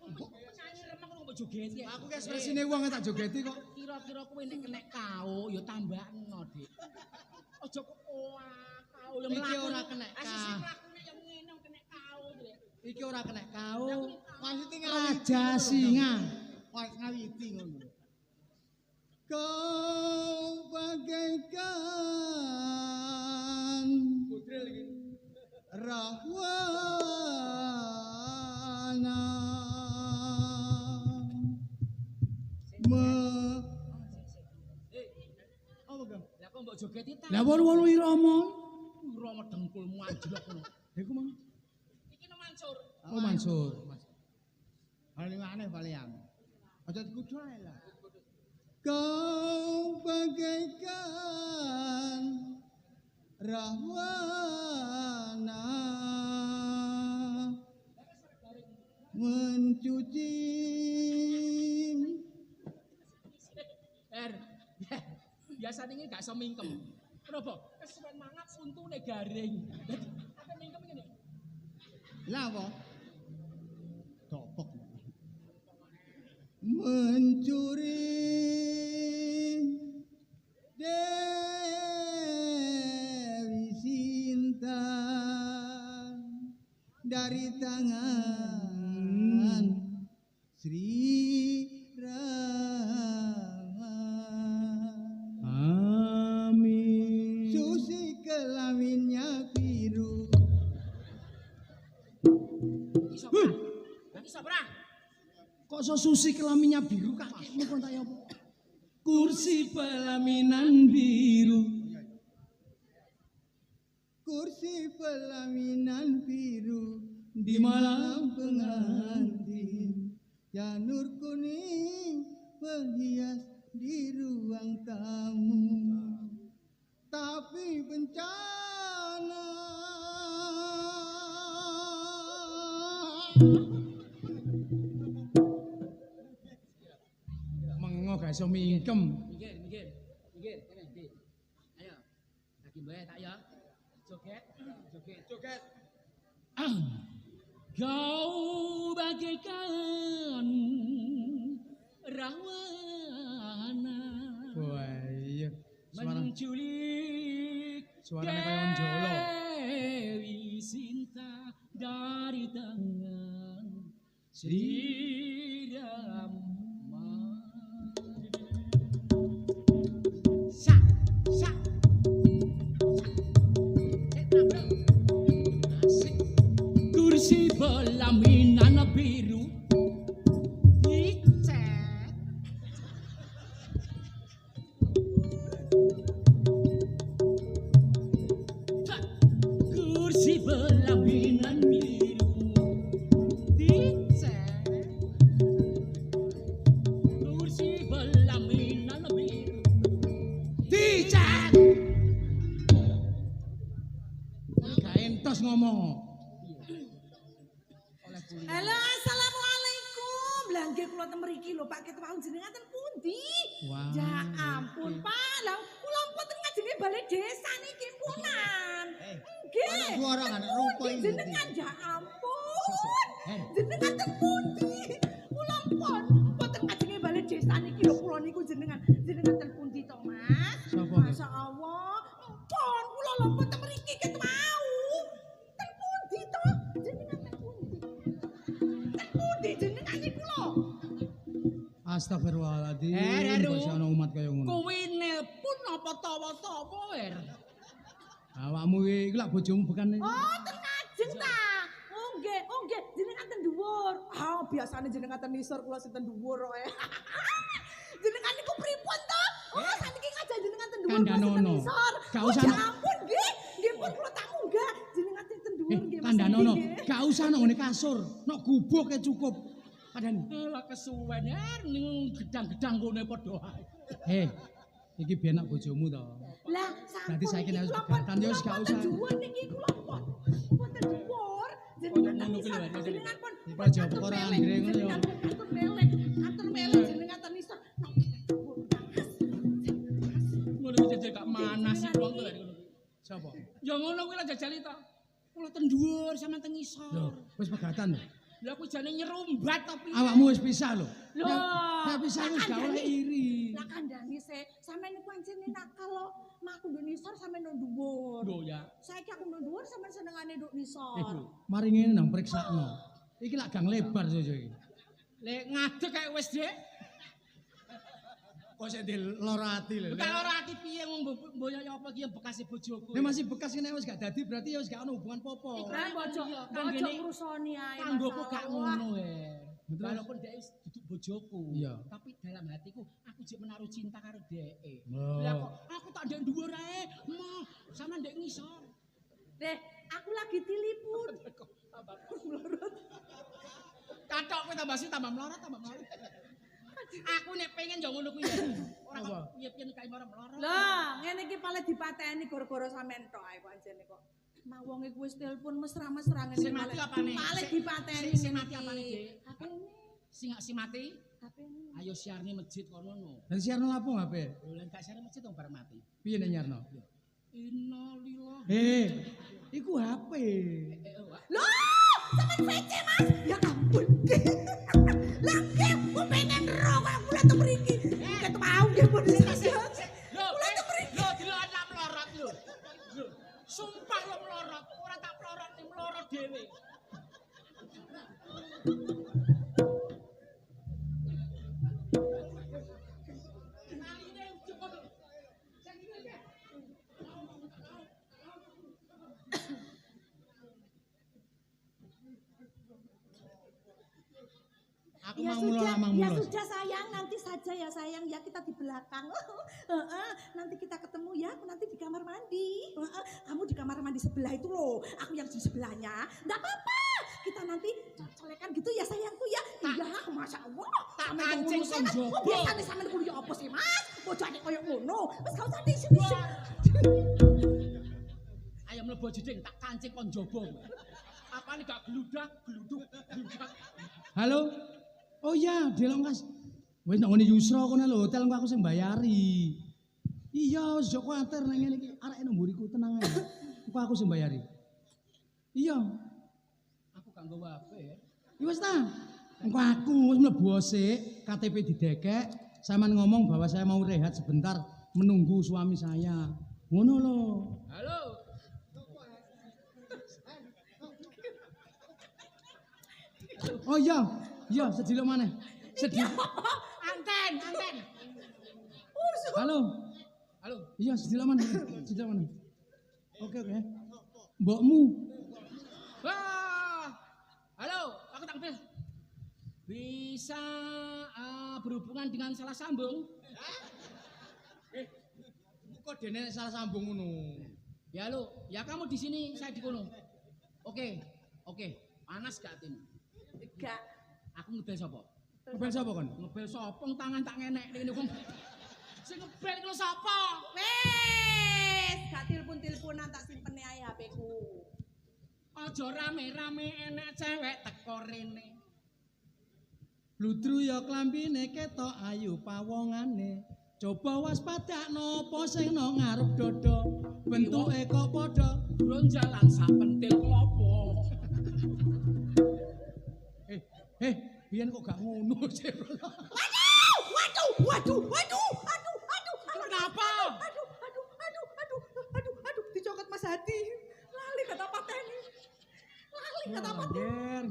Nyanyi remeng kok mbok jogeti. Aku ki ekspresine wong tak jogeti kok. Kira-kira kowe nek kena kau ya tambahno, Dik. Aja kok kau yang Iki ora kena Asisi kau. lakune yang ngene kena kau, Dik. Iki ora kena kau. Maksudnya Raja Singa. Wah, ngawiti ngono. Kau bagaikan Budril iki. rahwana apa kan? Lah kok mbok jogeti ta? Lah wolu-wolu irama. Irama dengkulmu anjlok ngono. Iku mang. Iki neman Mansur. Oh Mansur. Paling aneh paling. Aja dikudu ae lah. Kau bagaikan rahwana mencuci Biasa ini gak iso mingkem. Kenapa? Kesuwen mangat untune garing. Apa mingkem ngene? lah apa? Topok. Mencuri Dewi Sinta dari tangan Sri Rama. Amin. Susi kelaminnya biru. Iso pra. Iso pra. Kok so susi kelaminnya biru kakekmu kon tak apa? Kursi pelaminan biru. Kursi pelaminan biru Di malam pengantin, janur kuning menghias di ruang tamu. Tapi bencana Mengo gak iso mingkem. Minggir. Kene ndi. Ayo. Lagi mbae tak ya. Joget. Kau bagaikan rawana Wah iya. menculik Suaranya kayak Om Jolo. Dewi Sinta dari tangan Sri Rama. Sa. Asik. Kursi pelaminan biru dicet. Kursi pelaminan biru dicet. Kursi pelaminan biru dicet. Gak entos ngomong. Halo, assalamualaikum. Langge kula ten mriki lho, Pak Ketua jenengan ten pundi? Wah. Ya ampun, Pak. Lah kula mboten ngajenge balai desa niki punan. Nggih. Ana suara gak ada rupa Pundi ini. jenengan ya ampun. Jenengan ten pundi? Kula mboten ngajenge balai desa niki lho, kula niku jenengan ten pundi to, Mas? Sapa? Masya Allah. Pun kula lho mboten mriki ket mau. Ten pundi to? Jenengan ten pundi? Ten pundi jenengan niku lho? Astagfirullahaladzim. Heru. Kok ana umat kaya ngono. Kuwi nelpon apa tawa-tawa wer? Awakmu iki lak bojomu bukan. Oh, ten kajeng ta. Oh nggih, jenengan ten dhuwur. Ah, biasane jenengan ten nisor kula sing ten dhuwur kok. Jenengan niku pripun to? Oh, saniki ngajak jenengan ten dhuwur kula sing ten Kandhanono. nisor. Gak Oh, usah, ya Nok. ampun nggih. Nggih pun kula tak munggah. Jenengan ten dhuwur nggih Mas. Kandhanono, nggih. gak usah nang ngene kasur, nok gubuk e cukup. Kadang. Lah kesuwen ning gedang-gedang kene padha ae. Iki biyen nak bojomu to. Lah, sampun. Dadi saiki niki harus kula pegatan, ya wis gak kula usah. ten dhuwur niki kula pun. Ten dhuwur. Jenengan ten nisor. Jenengan pun. Iki aja kok ora andre ngono ya. Atur melek jenengan ten nisor. Nok ten dhuwur. Ngono iki jajal gak manas sih wong tuh ngono. Sapa? Ya ngono kuwi lah jajali to. Kula ten dhuwur sampean ten ngisor. Lho, wis pegatan lho. Lah kuwi jane nyerumbat to piye? Awakmu wis pisah lho. Lho, Nek pisah wis gak oleh iri. lah kandhane se, sampean niku pancen nakal lho. Maku nduk nisor sampean nduk dhuwur. Lho ya. Saiki aku nduk dhuwur sampean senengane nduk nisor. Iku. Mari ngene nang priksakno. Iki lak gang lebar sojo iki. Lek ngadeg kayak wis dhek. Kok sik diloro ati lho. Tak ora ati piye wong mboyo apa iki bekase bojoku. Nek masih bekas kene wis gak dadi berarti ya wis gak ono hubungan popo. Lah bojo ngrusoni ae. Tanggoku Mas. gak ngono walaupun dhek wis duduk bojoku. Iya. Tapi dalam hatiku aku jek menaruh cinta karo dhek. Oh. Lah kok aku tak ndek dhuwur ae. Sama ndek ngisor. Deh, aku lagi tilipun. kowe tambah sih tambah melarat. Aku nek pengen yo ngono kuwi ya. Ora kok piye-piye nek ora melarat. Lah, ngene iki paling dipateni gara-gara sampean tok ae kok anjene kok. Nah wong iku wis telepon mesra-mesra ngene Sing mati apane? Paling dipateni. Sing mati apane, Dik? Hapene. Sing mati? Hapene. Ayo siarne masjid kono no. Dan siarno lapo HP? Lha gak siarne masjid dong bareng mati. Piye nek nyarno? Innalillah. Iku HP. Loh, sampean VC Mas. Ya ampun. Lah nggih, kok pengen ro kok kula tuh mriki. Ket mau nggih pun. Lho, delok anak melorot lho. Sumpah lo melorot, ora tak melorot ning melorot dhewe. Aku mang mulo. Ya sudah sayang, nanti saja ya sayang ya kita di belakang. Nanti kita ketemu ya, nanti di kamar mandi. Kamu di kamar mandi sebelah itu loh, aku yang di sebelahnya. Enggak apa-apa. Kita nanti colekan gitu ya sayangku ya. Iya, Masya Allah. Tak kancing kon jowo. Biasane sampean kuliah apa sih, Mas? Bojone koyo ngono. Wis gak usah di sini. Ayo mlebu jeding tak kancing kon jaba. Apane gak gluduk. Halo. Oh iya, delok Mas. Wis nang ngene Yusra kono lho, hotel aku sing bayari. Iya, wis ojo kuwatir nang ngene iki. Arek nang mburiku tenang ae. Engko aku sing bayari. Iya. Aku gak nggawa HP ya. Ya wis ta. Engko aku wis mlebu sik, KTP didekek, sampean ngomong bahwa saya mau rehat sebentar menunggu suami saya. Ngono lho. Halo. Oh iya. Iya, sediluk maneh. Anten. Halo. Iya, sediluk maneh. Oke. Mbokmu. Wah. Halo, aku tampil. Bisa berhubungan dengan salah sambung? Kok dene salah sambung ngono. Ya lo, ya kamu di sini, saya di kono. Oke. Panas gak hatimu? Enggak. Aku ngebel sapa? Ngebel sapa kon? Ngebel sapa tangan tak ngenek ngene kok. Sing ngebel iku sapa? Wes, gak telepon-teleponan tak simpene ae HP-ku. Aja rame-rame enek cewek teko rene. Bludru ya klambine ketok ayu pawongane. Coba waspadakno apa sing nang ngarep dodo. Bentuke kok padha Durung jalan sak pentil klopo. biyen kok gak ngono sih. Waduh. Kenapa? Aduh, dicokot Mas Hadi. Lali kata pateni.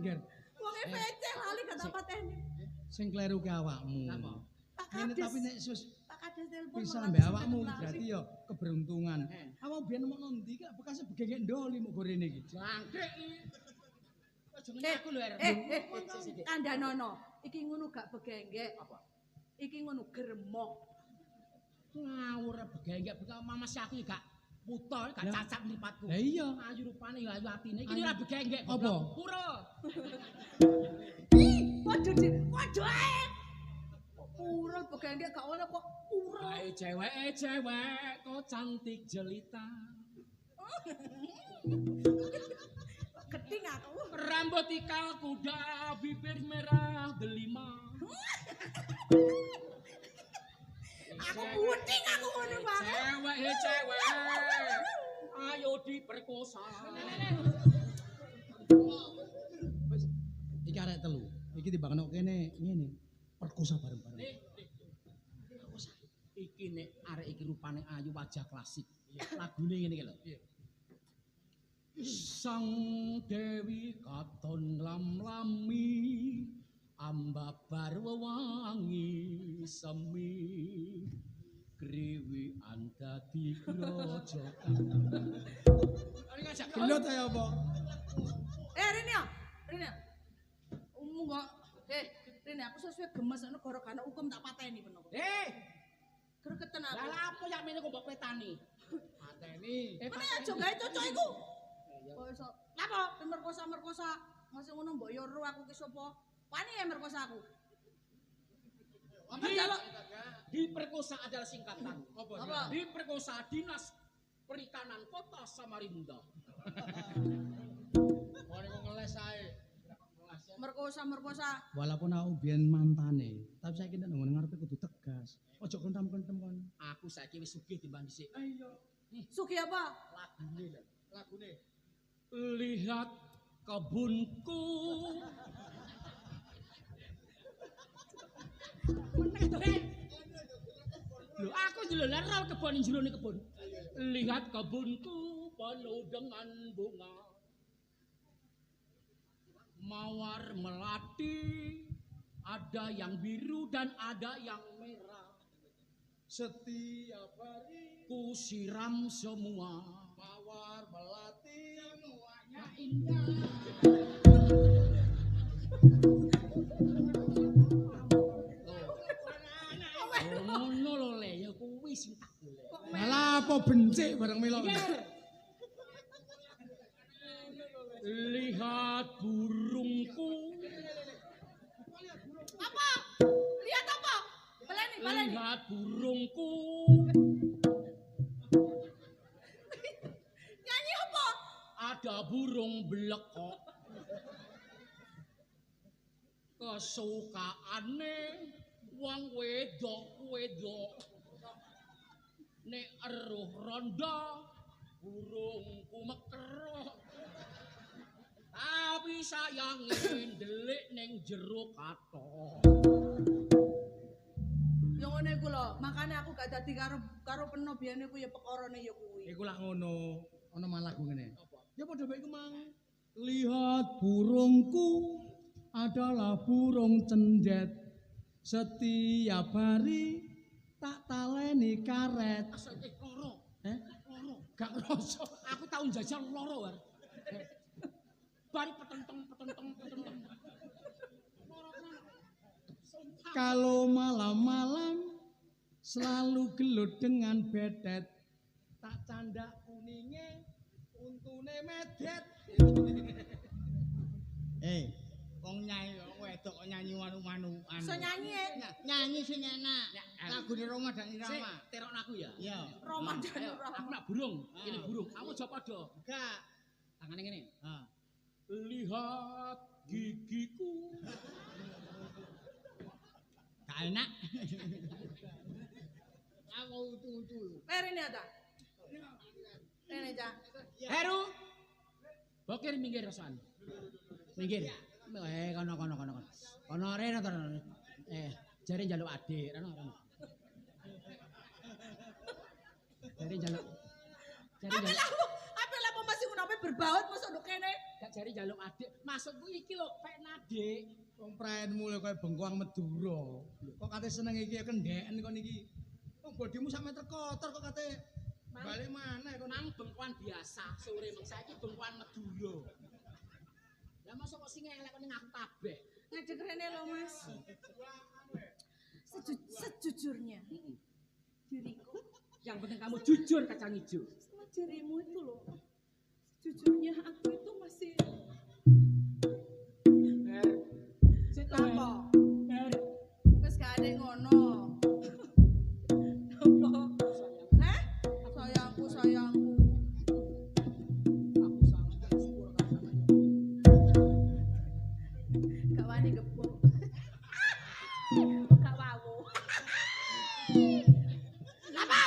Ger. Wong PC lali kata pateni. Sing kleru ki awakmu. Napa? Ngene tapi nek sus Tak kades telepon. bisa malah mbak bisa awakmu lali. berarti ya keberuntungan. Awak biyen nemokno ndi ki bekasnya begengek ndoli mok gorene iki. Jangkrik iki. Aja ngene aku lho, Er. Kandhanono, iki ngono gak begenggek. Apa? Iki ngono gremok. Ngawur begengek bukan mama si aku gak puto, gak Lah. cacat mripatku. Lah iya. Ayu rupane ya ayu atine. Iki ora begengek. Apa? Pura. Waduh ae. Urul begenggek gak oleh kok urul. Hai cewek kok cantik jelita. Keting aku. Rambut ikal kuda, bibir merah delima. Aku puting aku ngono banget. Cewek. Ayo diperkosa. Wis iki arek telu. Iki timbangno kene ngene. Perkosa bareng-bareng. Iki nek arek iki rupane ayu wajah klasik. Lagune ngene iki lho. Sang Dewi katon lam-lami ambabar wewangi semi griwi andati grojokan. Ari ngajak Gelut ae apa? Rene ya. Kok Rene aku sesuai gemes ana gara-gara hukum tak pateni peno. Gregetan aku. Lah apa yak mene kok mbok petani? Pateni. Mana aja gawe cocok iku. Kok iso. Napa merkosa masih ngono mbok yo ro aku ki sapa? Wani ya merkosa aku. Diperkosa adalah singkatan. Apa? Diperkosa Dinas Perikanan Kota Samarinda. Kok ngeles ae. Merkosa. Walaupun aku biyen mantane, tapi saiki nek ngene ngarepe kudu tegas. Ojo kentam-kentem kon. Aku saiki wis sugih timbang dhisik. Sugi apa? Lagune. Lihat kebunku. Lho, aku jelalan ral kebon ing jerone kebun. Lihat kebunku penuh dengan bunga. Mawar melati, ada yang biru dan ada yang merah. Setiap hari Ku siram semua. mawar melati Semuanya indah. Ngono lho le, ya kuwi sing tak golek. malah apa bencik bareng melok. Lihat burungku. Apa? Lihat apa? Baleni. Lihat burungku. Nyanyi apa? Ada burung belekok. Kesukaane wong wedok. Nek eruh ronda burungku mekerok. Tapi sayange ndelik ning jero kathok. Ya ngono iku lho, makane aku gak dadi karo peno biyane ku ya pekorone ya kuwi. Iku lak ngono, ana malah lagu ngene. Ya padha bae iku mang. Lihat burungku adalah burung cendet. Setiap hari tak taleni karet. Asal loro. Loro. Gak ngerasa. Aku tau njajal loro war. Bari petenteng. Kalau malam-malam selalu gelut dengan bedet. Tak canda kuningnya, untune medet. Wong nyanyi wong wedok kok nyanyi manu-manuan. Iso nyanyi Nyanyi sing enak. Lagune Roma dan Irama. Terok aku ya. Iya. Roma dan Ayo, Roma. aku nak burung. Ini burung. Aku aja padha. Enggak. Tangane ngene. Ah. Lihat gigiku. Gak enak. Aku utu-utu. Rene ada. Rene Cak. Heru. Bokir minggir rasan. Minggir. Kono. Kono rene to. Jare njaluk adik, rono. Jare njaluk. Apa lah masih ngono berbaut masuk nduk kene. Gak jare njaluk adik. Maksudku iki lho pek adik. Wong praenmu lho kaya bengkoang Madura. Kok kate seneng iki ya kendeken kon iki. Wong bodimu sak meter kotor kok kate balik maneh kon. Nang bengkoan biasa sore mung saiki bengkoan Madura. Lah mosok kok sing elek ning aku kabeh. Ngajak rene lho Mas. Sejujurnya diriku Yang penting kamu jujur kacang hijau. sama dirimu itu loh. Sejujurnya aku itu masih apa? Wes gak ada yang ngono. Apa? Hah? Sayangku. Aku sangat bersyukur karena Gak wani gebuk. Gak wau. Apa?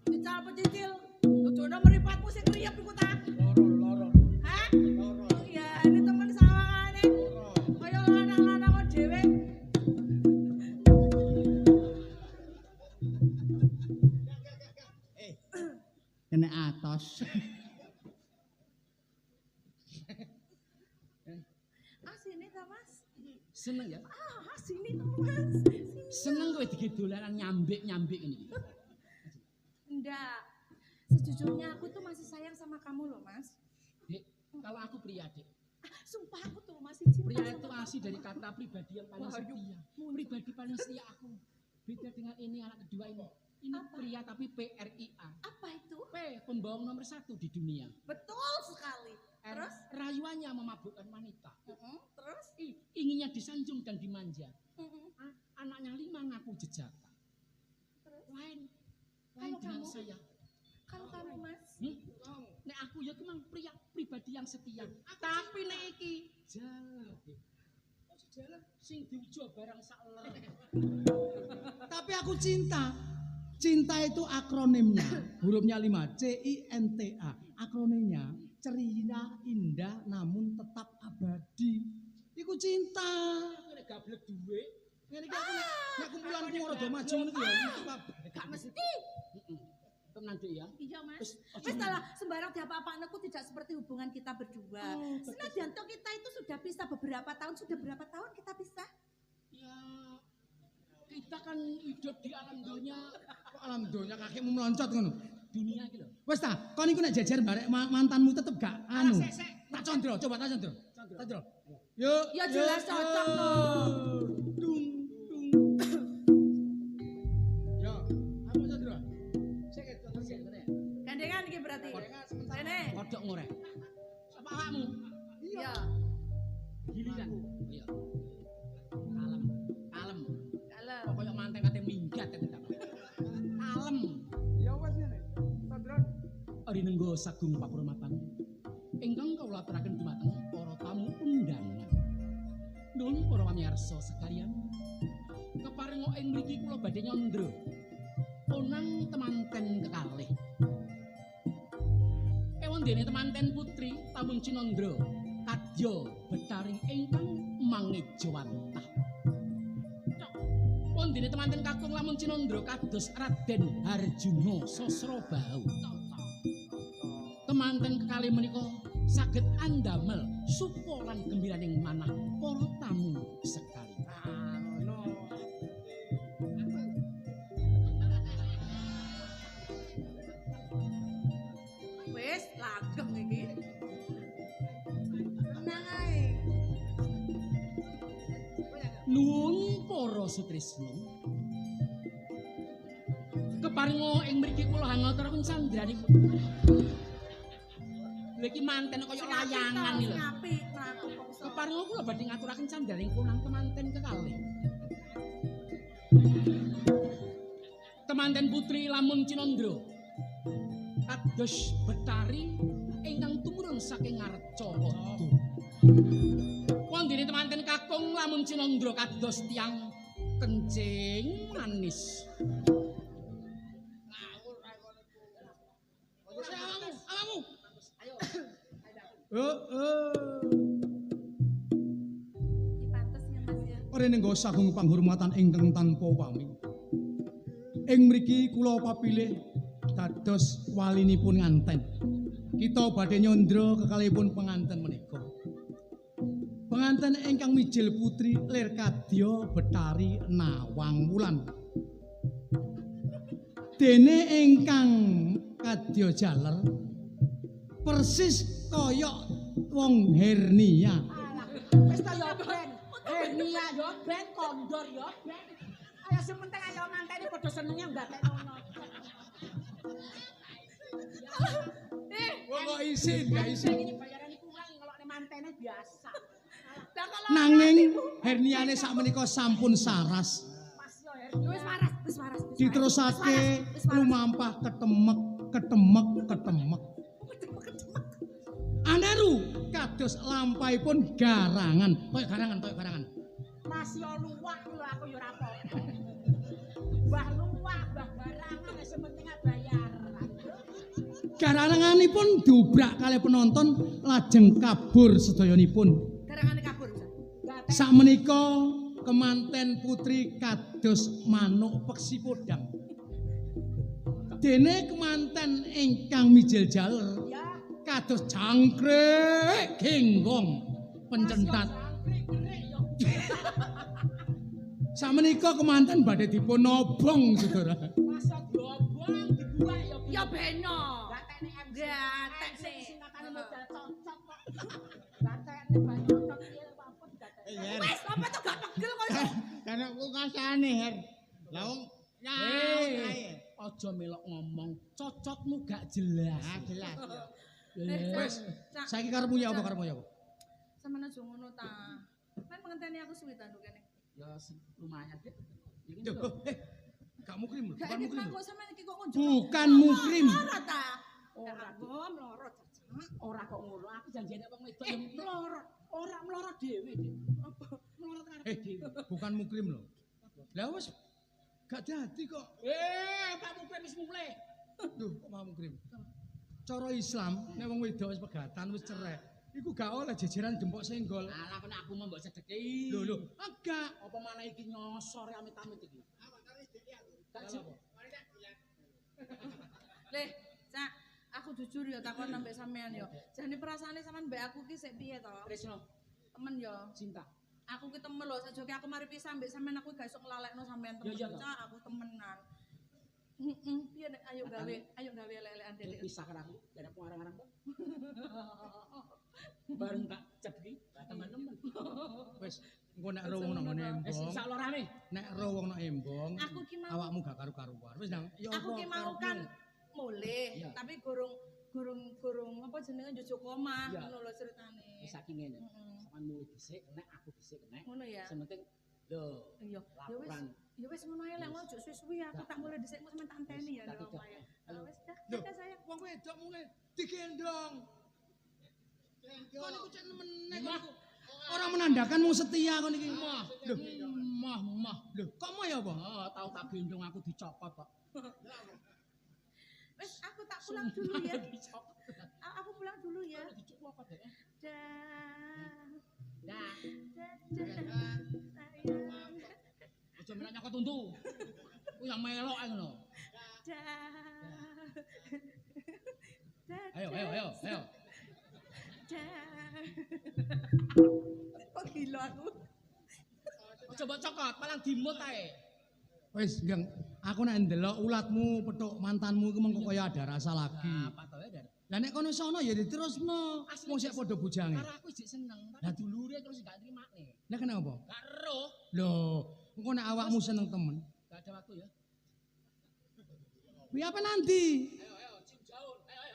Cicil apa cicil? Tujuannya meripatmu sing kriep iku ta? Loro. Hah? Ya, ini temen sawangane. Kaya lanang-lanang kok dhewe. Kena atos. Asine ta, Mas? seneng ya. Asine ta, Mas? Seneng kowe digedolanan nyambik ini. Enggak. Sejujurnya aku tuh masih sayang sama kamu loh, Mas. Dek, kalau aku pria, Dek. Sumpah aku tuh masih cinta Pria sama itu kamu. asli dari kata pribadi yang paling setia. Pribadi paling setia aku. Beda dengan ini anak kedua ini. Ini pria tapi PRIA. Apa itu? P, pembohong nomor 1 di dunia. Betul sekali. R, Terus? rayuannya memabukkan wanita. Terus? istrinya disanjung dan dimanja. Anaknya 5 ngaku jejaka. Lain dengan saya. Kalau kamu Mas. Nek aku ya memang pria pribadi yang setia. Tapi nek iki jalan. Sing diujo barang sak ler. Tapi aku cinta. Cinta itu akronimnya, hurufnya 5, CINTA. Akronimnya ceria, indah, namun tetap abadi. Iku cinta. Nek gablek duwe, Ngene iki aku nek kumpulanku ora do maju ngono iki ya. Gak mesti. Tenan Dik ya. Iya Mas. Wis lah sembarang diapa-apaan aku tidak seperti hubungan kita berdua. Senajan toh kita itu sudah pisah beberapa tahun, sudah berapa tahun kita pisah? Ya kita kan hidup di alam dunia. Kok alam donya kakimu meloncat ngono. Dunia iki lho. Wes ta, kon iku nek jejer barek mantanmu tetep gak anu. Sik. Tak condro, coba tak condro. Condro. Yuk. Ya jelas cocok loh. Dung. Yo, apa condro? Sik condro sik ngene. Gandengan iki berarti. Rene. Kodok ngorek. Apa awakmu? Iya. Giliran. Iya. Kalem. Kalem. Kok koyo manten kate minggat tenan. Kalem. Ya wes ngene. Condro. Ari nenggo sagung pakurmatan. Ingkang kawula aturaken dumateng para tamu undangan. Nuwun para pamirsa sekalian. Keparenga ing mriki kula badhe nyandra onang temanten kekalih. Ewan dene temanten putri Tamun Cinandra kadya Betari ingkang mangejawantah. Won dene temanten kakung Lamun Cinandra kados Raden Harjuna Sasrabau. Temanten kekalih menika saged andamel supa lan gembiraning manah para tamu sekalian. Wis langgeng iki. Tenang ae. Nuwun para sutresna. Keparenga ing mriki kula hangaturaken sandranipun. Lha iki manten kaya layangan iki lho. Apik mlaku kok iso. Keparenga kula badhe ngaturaken sandhaning kunang temanten kekalih. Temanten putri Lamun Cinandra kados Betari ingkang tumurun saking Arcapada. Wondene temanten kakung Lamun Cinandra kados tiyang kencing manis. Awakmu. Dipantes ya Mas ya. Rene nggo sagung panghormatan ingkang tanpa pamit. Ing mriki kula papilih dados walinipun nganten. Kita badhe nyandra kekalihipun penganten menika. Penganten ingkang mijil putri lir kadya Betari Nawang Wulan. Dene ingkang kadya jaler persis kaya wong hernia. Wis ta ya ben. Hernia ya ben, kondor ya ben. Ayo sing penting ayo nganteni padha senenge nggatekno ngono. Kok isin, gak isin. Ini bayaran kurang ngelokne mantene biasa. Nanging herniane sakmenika sampun saras. Pas yo hernia. Wis waras, wis waras. Diterusake lumampah ketemek. Aneru kados lampahipun garangan, koyo garangan. Mas yo luwak lho aku yo ora apa-apa. Mbah luwak, mbah barangan wis penting bayar. Garanganipun dobrak kalih penonton lajeng kabur sedayanipun. Garangane kabur. Sakmenika kemanten putri kados manuk peksi podang. Dene kemanten ingkang mijil jaler Ya, kados jangkrik genggong pencentat. Sakmenika kemanten badhe dipun nobong Saudara. masa globong dibuat yo. Ya beno. Gatekne MC. Gatekne. Singkatane modal cocok kok. Gatekne bacot piye apa digatekne. Wis apa tuh gak pegel kok iso. Karena aku kasane Her. Lah wong Hei, aja melok ngomong, cocotmu gak jelas. jelas. Wes, saiki karepmu ya apa? Sampeyan aja ngono ta. Kan mengenteni aku suwi tanduk kene. Ya lumayan deh. Iki Duh, lho. gak mukrim lho, Gak bukan ini mukrim. kok sampean iki kok ngunjuk. Bukan mukrim. Ora ta. Ora, Ora mlorot Caca. ora kok ngono. Aku janjene wong wedok ya mlorot. Ora mlorot dhewe, Dik. Apa? Mlorot karep dhewe. Bukan mukrim lho. Lah wis gak dadi kok. Pak Mukrim wis mulai. Duh, kok mau mukrim. Cara Islam, nek wong wedok wis pegatan wis cerai, iku gak oleh jejeran gembok senggol. Alah kena aku mbok sedeki. Lho, enggak. Apa mana iki nyosor amit-amit iki? Gak apa? Leh, Cak, aku jujur ya takon ambek sampean ya. Jane perasaane sampean mbek aku ki sik piye to? Tresno, Temen ya. cinta. Aku ki temen lho, sajoke aku mari pisah mbek sampean aku gak iso nglalekno sampean temen. Ya, iya, toh. Cak, aku temenan. Piye nek ayo gawe elek-elekan Dek Dek. pisah karo aku, gak ada pengarang-arang kok. Bareng tak cedhi, teman-teman. Wis engko nek ro wong nang ngene Wis embong. insyaallah rame. Nek ro wong nang embong, Aku ki mau awakmu gak karu-karuan. Wis nang ya aku ki mau karepmu? kan mulih, Iya. tapi gurung apa jenenge njujuk omah Iya. ngono lho ceritane. Wis saiki ngene. Heeh. Sampeyan mulai dhisik, nek aku dhisik nek. Ngono ya. Sing penting lho, Iya, ya wis. laporan. Ya wis ngono ae lek ojo suwi-suwi aku tak mulai dhisik sampean tak anteni ya Tak ndok tidak. ya. Halo. Wis dah, Loh, dadah sayang. wong wedok mulai digendong. Kon iku cek nemen Mah. ora menandakan mau setia kon iki. Mah, Lho, mah. lho, kok mau ya, Bang? Oh, tau tak gendong aku dicopot kok. Wis aku tak pulang dulu ya. Dicopot. Aku pulang dulu ya. Dicopot ya. Dah. Dah. Dadah. Sayang. Aja menak nyokot untu. Ku yang melok ae ngono. Dah. Ayo. Dah. Kok gila aku. Coba cokot, malah dimut ae. Wis, Geng, aku nek ndelok ulatmu, petuk mantanmu iku mengko kaya ada rasa lagi. Apa to ya, Dar? Lah nek kono sono ya diterusno. Asli Wong sik padha bujange. Karo aku jek seneng, tapi dulure terus gak nrimane. Lah kenapa? Gak eruh. Lho, engko nek awakmu seneng temen. Gak ada waktu ya. Kuwi apa nanti? Ayo, cium jauh. Ayo.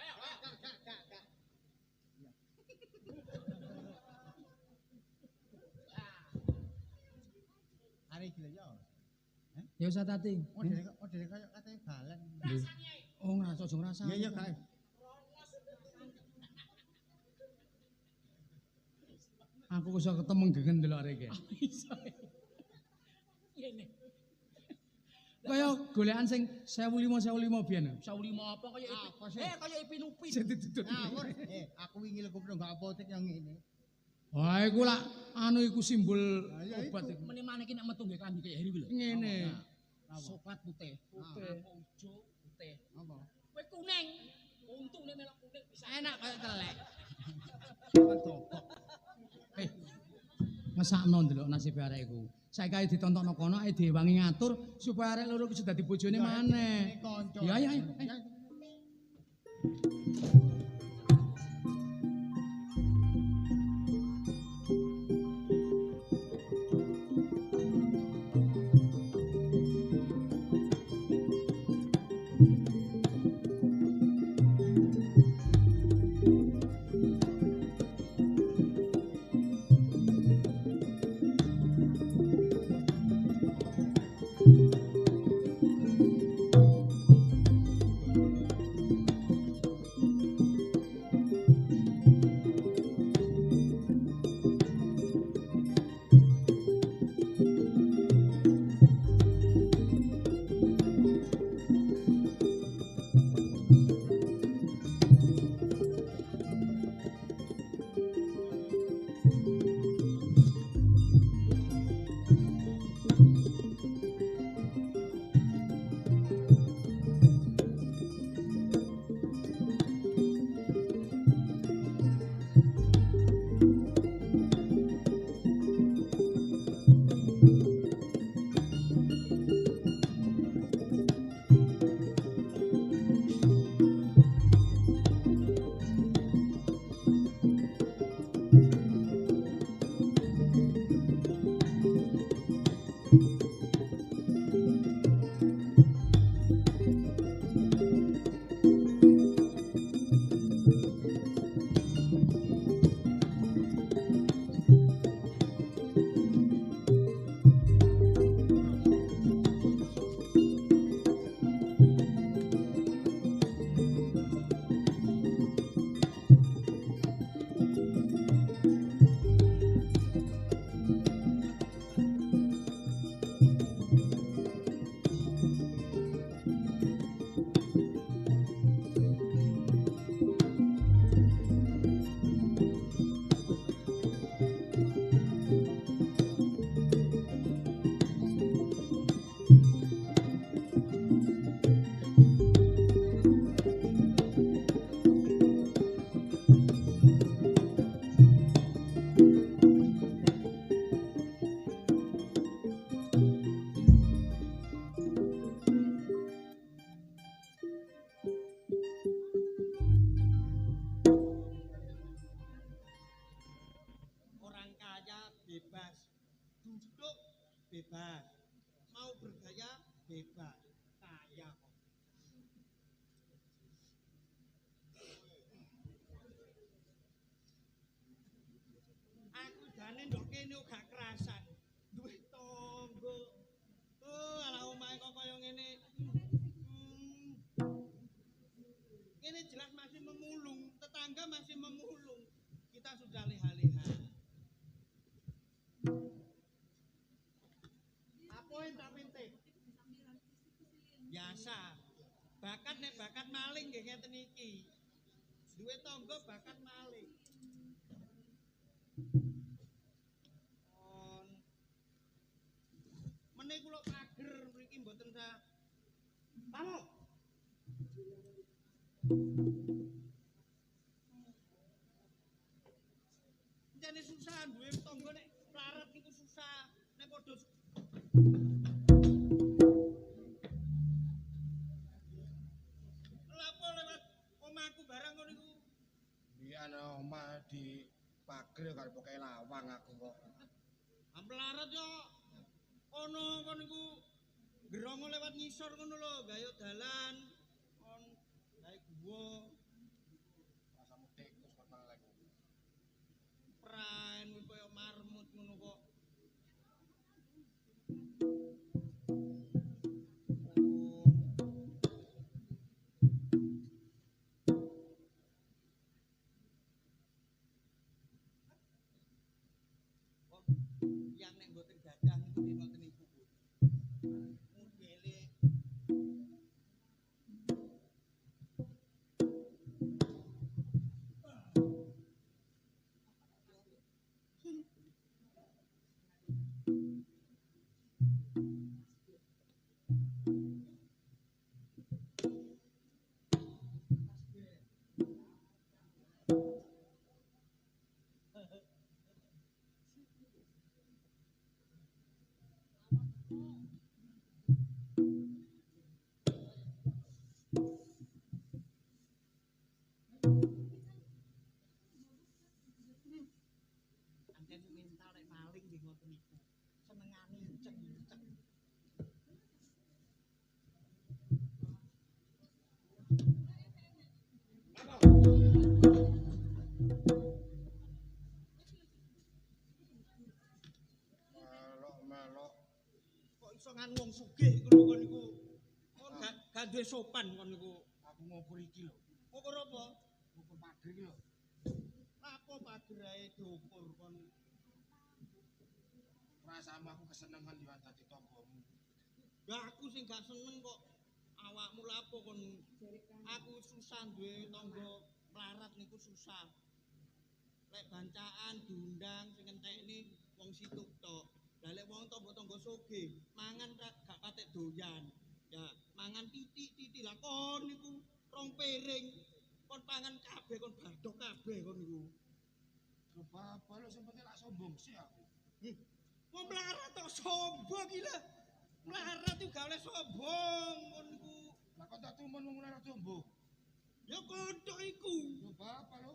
Hari gila ya. Ya usah tati. Oh dene kaya katanya balen. Oh, ngrasa aja ngrasa. Iya iya kae. Aku iso ketemu gegen ndelok arek iki. Iso. Ngene. Kaya golekan sing 1500 biyen. 15 apa kaya Apa sih? kaya Ipin Upin. Sing ditutut. Ngawur. Aku wingi lek kupro gak apotek yang ngene. Wah, iku lak anu iku simbol ya obat iku. iku. Menimane iki nek metu nggih klambi kaya Heri kuwi lho. Ngene. Soklat putih. Putih. Ojo putih. Apa? Kowe kuning. Untune melok kuning bisa Enak kaya telek. Kan topok. Ngesakno ndelok nasib arek iku. Saiki ae ditontokno kono ae diwangi ngatur supaya arek loro iku sudah dadi bojone maneh. Ya ayo ayo. bebas. Duduk bebas. Mau bergaya bebas. Kaya kok. Aku jane ndok kene gak kerasan. Duwe tangga. Oh, ala omahe kok kaya ngene. Ini jelas masih memulung, tetangga masih memulung. Kita sudah leha-leha. Apa yang tak pintik? Biasa. Bakat maling nggih ngeten iki. Duwe tangga bakat maling. Meneh kula pager mriki mboten sa. Tamu. Jane susah duwe tangga nek larat niku susah. Nek padha Lapo lewat omahku barang ngono niku. Biyen omah di pager karo pokoke lawang aku kok. Ampel larat yo ono kon niku gerongo lewat ngisor ngono lho, gayo dalan. On gawe guwa. Rasamu tikus kok melek. Pran koyo marmut ngono kok. Yang nek mboten gadah niku ngoten niku. Mudele anten mental nek maling nggih ngoten niku. Senengane enceng-enceng. Melok-melok Kok iso ngan wong sugih lho kon niku. Kon gak duwe sopan kon niku. aku ngopur iki lho. Ngopur apa? Ngopur pager iki lho. Apa pager ae diukur kon. Rasamu aku kesenengan yo dadi tanggamu. Ya aku sing gak seneng kok. Awakmu lapo kon. Aku susah duwe tangga melarat niku susah. Lek bancaan diundang sing entekne wong situk tok. Lah lek wong tangga-tangga sugih, mangan gak patek doyan. Ya, mangan titik-titik lah kon niku rong piring. Kon pangan kabeh kon badhok kabeh kon niku. Lho bapak lho sing penting lak sombong sih aku. Wong melarat tok sombong iki lho. Melarat itu gak oleh sombong kon niku. Lah kok tak tumun wong ora sombong. Ya kodhok iku. Lho bapak lho.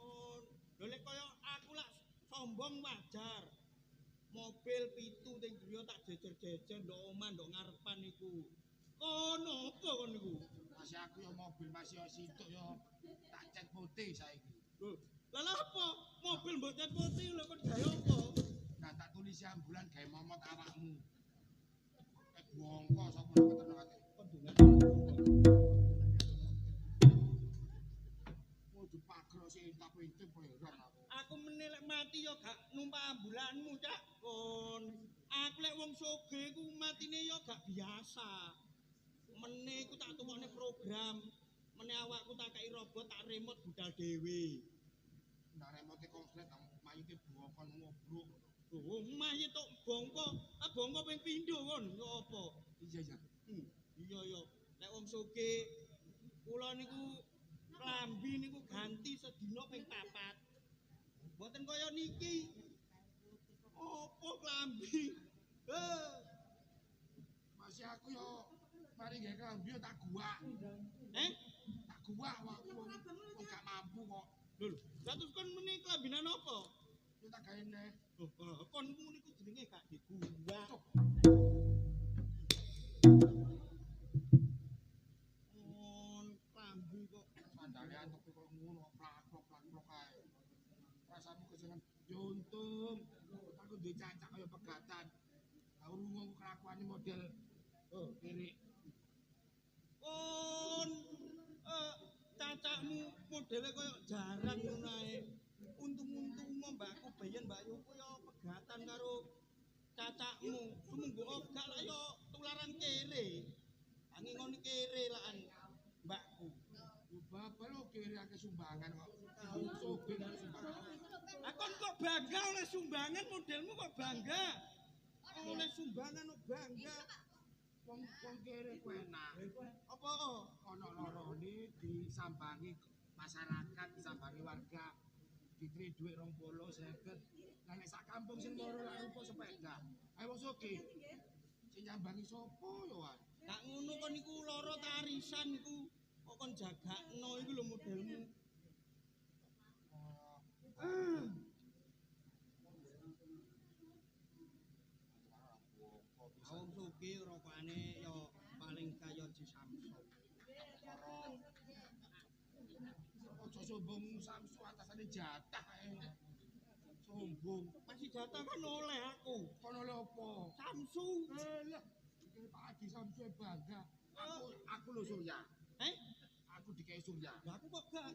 Oh, lho lek kaya aku lak sombong wajar. Mobil pitu ning griya tak jejer-jejer ndok omah ndok ngarepan niku. Kono apa kon niku? Masih aku yo mobil masih yo situk yo tak cat putih saiki. Lho, lha apa? Mobil mbok cat putih lho kon gawe apa? Nah tak tulisi ambulan gawe momot awakmu. Bongko sapa ketemu ate. Pendungan. Mau dipager sing tak pinting koyo heran aku. Aku menelek mati yo gak numpak ambulanmu, Cak. Kon. Aku lek wong sugih ku matine yo gak biasa. Meneh ku tak tukokne program. Meneh awakku tak kei robot tak remote budal dhewe. Ndak remote konslet mayite bongkon ngobrol. Oh, mayit tok bongko. Ah bongko ping pindho kon. Yo apa? Iya ya. Iya yo. Lek wong sugih kula niku klambi niku ganti sedina ping 4. Mboten kaya niki. Apa klambi? Masih aku yo mari gawe klambi tak guak. Tak guak waktu wong gak mampu kok. Lho, lah terus kon meni klambinan apa? Yo tak gawe neh. Konmu niku jenenge gak digua. Klambi kok Sandale antuk kok ngono plak-plok kae. Rasamu kesenengan yo untung aku duwe cacak kaya pegatan. Aku lunga kelakuane model kiri. Cacakmu modele kaya jarang ngono ae. Untung-untung mbakku bayen Mbak Yuku ya pegatan karo cacakmu. Sumenggo ogak lah ya tularan kere. Angin ngono kere lakan mbakku. Bapak lo kiri akeh sumbangan kok. Sobe karo sumbangan. Akon kok bangga oleh sumbangan modelmu kok bangga. Oleh sumbangan kok bangga. Wong kiri ku enak. Apa Ono lorone disambangi masyarakat, disambangi warga. Ditri dhuwit 20, 50. Lah nek sak kampung sing loro lak rupa sepeda. Ayo wong soge. Sing nyambangi sapa yo wae. Gak ngono kon niku loro tarisan niku. Kok kon jagakno iku lho modelmu. Awong suki rokokane yo paling kaya di Samsung. Aja sombong Samsu atasane jatah ae. Sombong. Masih jatah kan oleh aku. Kon oleh apa? Samsu. Lah, iki Pak Adi Samsu bangga. Aku lho Surya. Aku dikai Surya. Lah aku kok gak.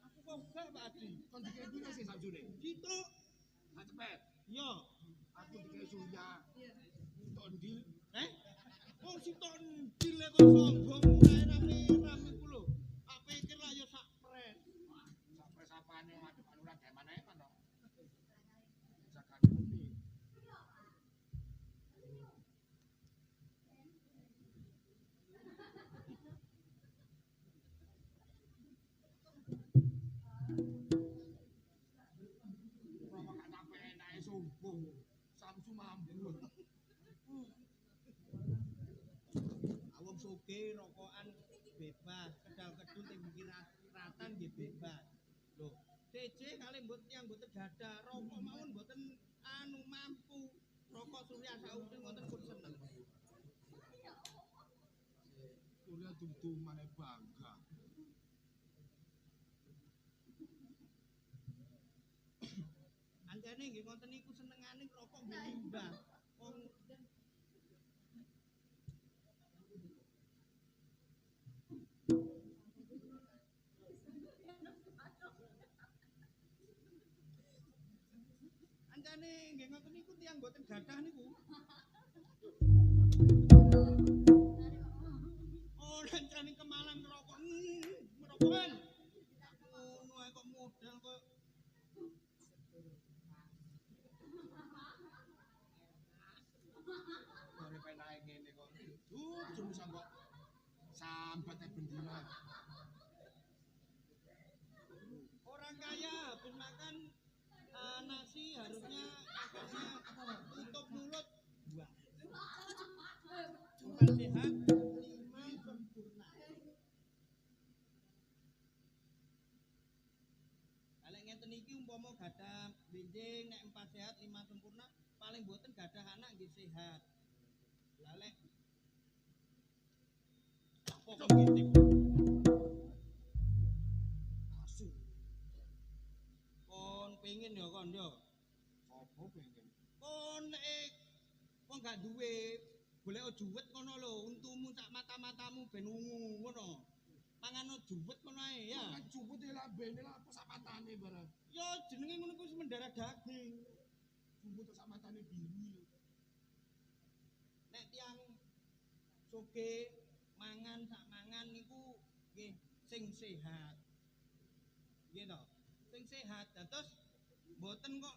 Aku kok gak Pak Adi. Kon dikai pira sih Samsune? Gitu. Sak cepet. Yo. Aku dikai Surya. Sitok ndil. Wong sitok ndil kok sombong kae rame-rame iku lho. Tak pikir lah yo sak pres. Sak pres apane ngadep anuran gawe maneh kan to. Jakan bumi. Rokok gak sampe enake sombong. Samsu mambu. Awong soge rokokan bebas, kedal-kedul teng pinggir ratan nggih bebas. Lho, CC kali yang mboten gadah rokok mawon mboten mampu. Rokok Surya Sausi ngoten pun seneng. Surya dum-dumane bangga. Anjane nggih ngoten niku senengane rokok nggih limbah. Wong Anjane nggih ngoten niku tiyang mboten gadah niku. Oh, anjane kemalan ngerokok. Merokokan. Ngono ae kok modal kok. Ora penake ngene kok. Jum kok sambat bendina. Orang kaya habis makan nasi harusnya makannya tutup mulut dua. Empat sehat, 5 sempurna. Kalau ngeten iki umpama gadah benjing nek 4 sehat 5 sempurna paling boten gadah anak nggih sehat. Lah lek apa kok ngintip? Asu. Kon pengen ya kon yo. Apa pengen? Kon nek wong gak duwe golek juwet ngono lho, untumu sak mata-matamu ben ungu ngono. Mangan juwet ngono ae ya. Kan juput e lambene lah apa sak matane barang. Ya jenenge ngono kuwi mendarah daging. Juput sak matane biru. Nek tiyang soge mangan sak mangan niku nggih sing sehat. Nggih to. Sing sehat. Terus mboten kok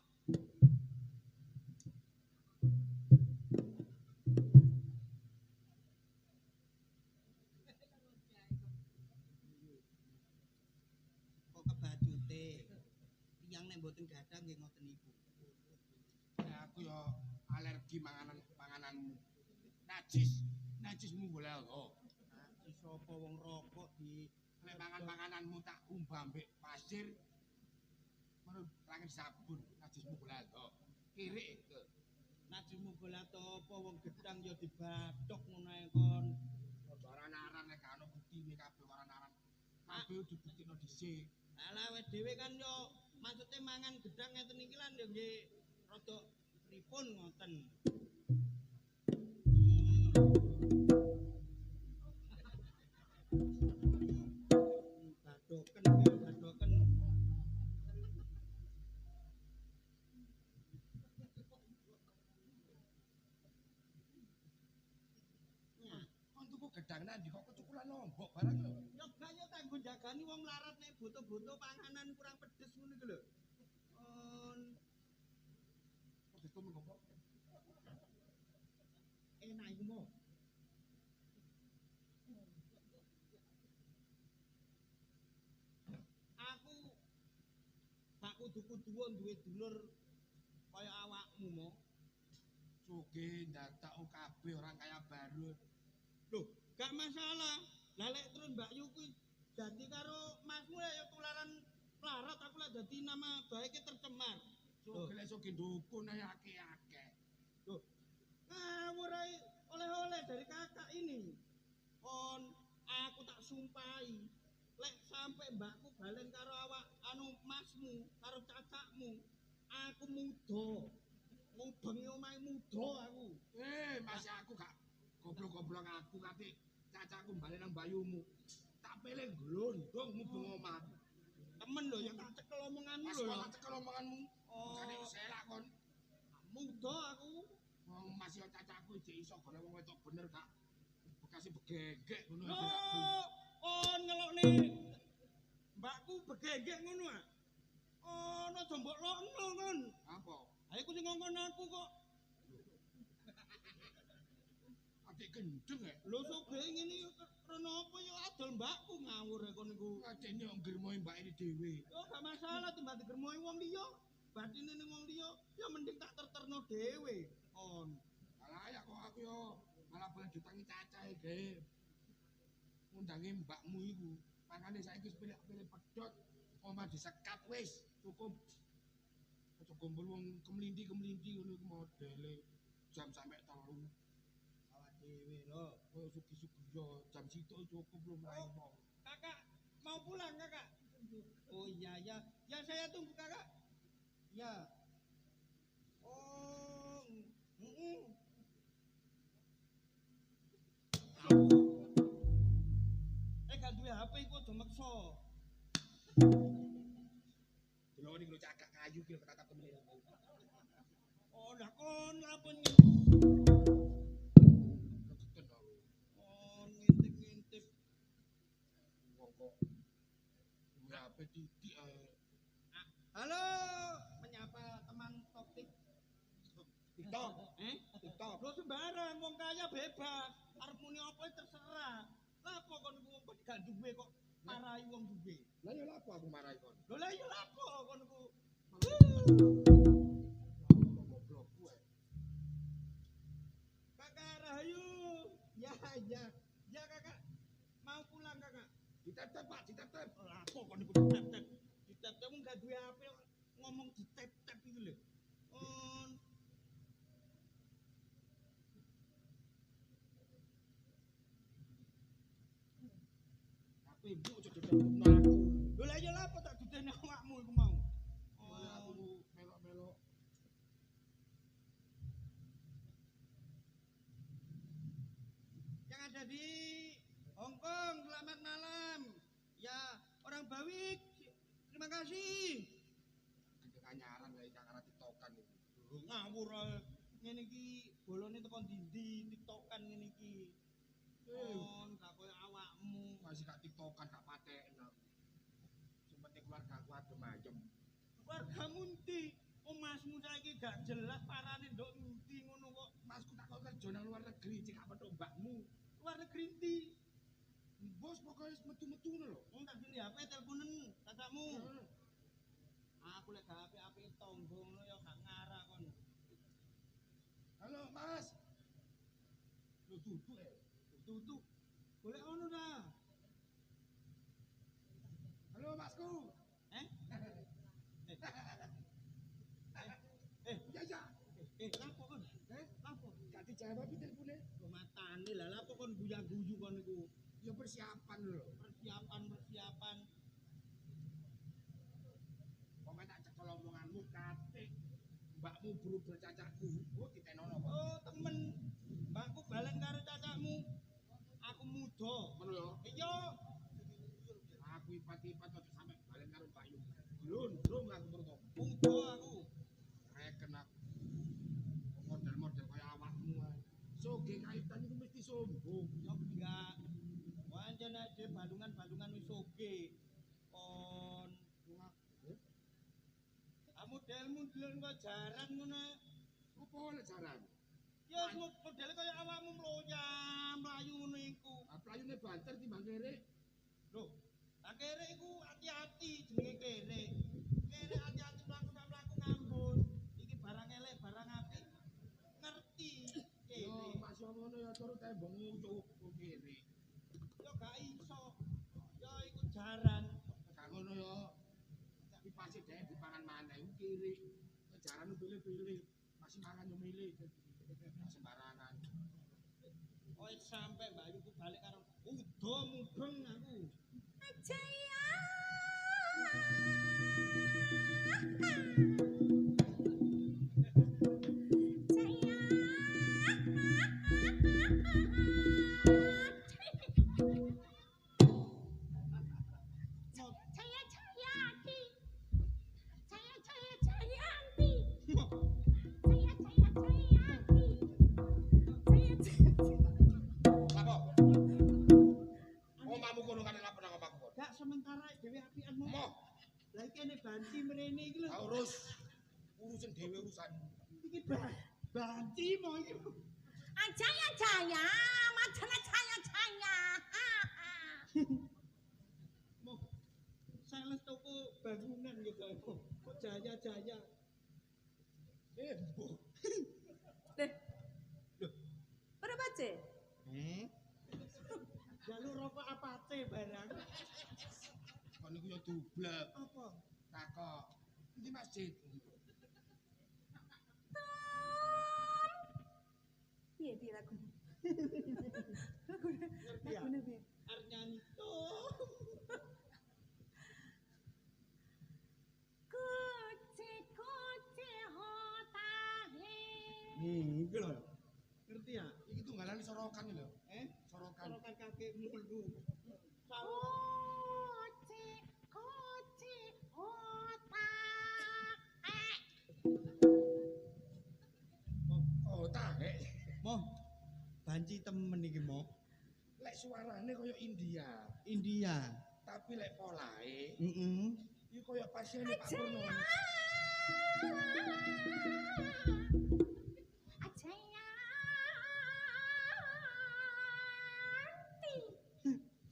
kebajute. Tiyang nek mboten gadah nggih ngoten niku. Aku yo alergi pangananmu. Najismu golek oh. Najis sapa wong rokok di Nek pangananmu tak umbah mbek pasir Ngono langit sabun, najis mugolato. Kirik ke. Najis mugolato apa wong gedang ya dibathok ngono ae kon. Ora naran nek gak ono buktine kabeh ora naran. Kabeh dibuktino dhisik. Alah wis dhewe kan yo maksudnya mangan gedang ngeten iki lan yo nggih rada pripun ngoten. Badoken nggih, badoken. Kon tuku gedang nang ndi kok kecukulan lombok barang yo. Yo gak yo kanggo jagani wong larat nek boto-boto panganan kurang pedes ngono iki lho. Kok ditum ngopo? Enak iku mo. Aku gak kudu-kudu duwe dulur kaya awakmu mo. Sugih ndatak kabeh orang kaya baru. Loh, gak masalah. Lah lek terus Mbak Yu kuwi dadi karo Masmu ya tularan larat aku lek dadi nama baike tercemar. Sugih lek sugih dukun ae akeh-akeh. Loh, ngawur ae oleh-oleh dari kakak ini. Kon aku tak sumpahi lek sampai mbakku balen karo awak Masmu karo cacakmu aku muda. Ngubengi omahe muda aku. Masih aku gak goblok-goblok aku kate cacaku bali nang bayumu. Tak pilih glondong mubeng omah. Temen lho ya tak cekel omonganmu Mas lho. kok tak cekel omonganmu. Jane selak kon. Muda aku. Wong masih cacaku jek iso golek wong wedok bener gak bekasi begegek ngono. Loh, kon ngelokne mbakku begegek ngono ah. Ono aja mbok lokno kon. Apa? Ayo ku sing ngongkon aku kok. Adik gendeng ya? Lho sugih ngene rono apa ya adol mbakku ngawur kon niku. Adene yo ngrimohi mbak ini dhewe. Yo gak masalah timbang digermohi wong liya. Batine ning wong liya ya mending tak terterno dhewe. On. Alah ya kok aku yo malah boleh ditangi cacahe ge. Ngundangi mbakmu iku. Pangane saiki wis pilih-pilih pedhot. Omah disekat wis cukup. Aja kumpul wong kemlinti-kemlinti ngono iku modele jam sampe 3. Awak dhewe lho. Oh sugi-sugi yo jam situ cukup belum mulai mau. Kakak mau pulang kakak? Oh iya ya. Ya saya tunggu kakak. Ya. Oh. Gak duwe HP iku aja meksa. Delok ning cagak kayu ki kata temen. Oh, dah kon lapun Kegeten aku. oh ngintip-ngintip. Wong kok duwe HP titik ae. Halo, menyapa teman topik. TikTok. TikTok. Lo sembarang wong kaya bebas. Arep muni apa terserah. Lapo kon ku gak duwe kok marahi wong duwe. Lah ya lapo aku marahi kon. Lho lah iya lapo kon ku. Goblok kuwe. Kakak Rahayu. Ya ya. Ya kakak. Mau pulang kakak. Ditep-tep Pak, ditep-tep. Lapo kon niku ditep-tep. Ditep-tep wong gak duwe HP ngomong ditep-tep iki lho. HP mbok aja ditep-tepno aku. Lho lah iya lapo tak dudene awakmu iku mau. Malah aku melok-melok. Yang ada di Hong Kong, selamat malam. Ya, orang Bawik, terima kasih. Gendeng anyaran lah iki karena TikTokan iki. Ngawur ae. Ngene iki bolone teko ndi TikTokan ngene iki. Gak koyo awakmu. Masih gak TikTokan gak paten aku. Sing penting keluarga aku adem ayem. Keluargamu ndi? Masmu saiki gak jelas parane nduk ndi ngono kok. Masku tak kok kerja nang luar negeri cek apa tok mbakmu. Luar negeri ndi? Bos pokoknya metu-metu ngono lho. Wong tak gini HP teleponen cacakmu. Aku lek gak HP-HP tonggo ngono ya gak ngarah kon. Halo, Mas. Lu duduk ya. Tutu. Boleh ono dah. Halo, Masku. Eh? Lapo kon? Lapo? Gak dijawab iki telepone. Kok matane lah lapo kon guyu-guyu kon niku. Ya persiapan lho. Persiapan. Kok tak cekel omonganmu kate. Mbakmu berubah cacakku. Oh ditenono kok. Oh, temen. Mbakku balen karo cacakmu. Aku muda. Ngono lho. Iya. Aku ipat-ipat aja sampe balen karo Mbak Yu. Glundrung aku mrene. Muda aku. Reken aku. Model-model kaya awakmu ae. Soge kaitan iku mesti sombong. Ya enggak. Wancen aja balungan-balungan wis oke. Kon modelmu delon kok jaran ngono. Apa oleh jaran? Ya modele kaya awakmu mloyah, mlayu ngono iku. Ah playune banter timbang kere. Lho, akhirnya iku hati-hati jenenge kere. Kere hati-hati mlaku-mlaku ngambun. Iki barang elek, barang apik. Ngerti kere. Yo masih ngono ya turu tembong ngucuk kere. Yo gak iso. Yo iku jaran. Gak ngono yo. Tapi pasti dhewe dipangan maneh iku kere. Jaran pilih-pilih. Masih mangan yo milih. Sembarangan. Oh sampai Mbak Yuku balik karo udo mubeng aku. Jaya. Lapo? Omahmu kono kan lapo nang omahku kono. Gak sementara dhewe apian mau. Mo, Lah iki ene banci mrene iki lho. tak urus. Urusin dhewe urusan. Iki banci mau iki. Jaya, macana Jaya. Mau sales toko bangunan gitu. Kok jaya-jaya. Mbok. Berapa C? Jalur rokok apate barang. Kon niku yo dublek. Apa? Takok. Endi masjid? Piye lagu? Ngerti ya? Lagune piye? Arep nyanyi to. Kuci hotahe. Iki lho. Ngerti ya? Iki tunggalan sorokan lho. Sorokan. Sorokan kakekmu lho. Kuci hotahe. Oh, tahe. Moh, banci temen iki moh. Lek suarane kaya India, India. tapi lek polahe Heeh. iki kaya pasiene Pak Purno.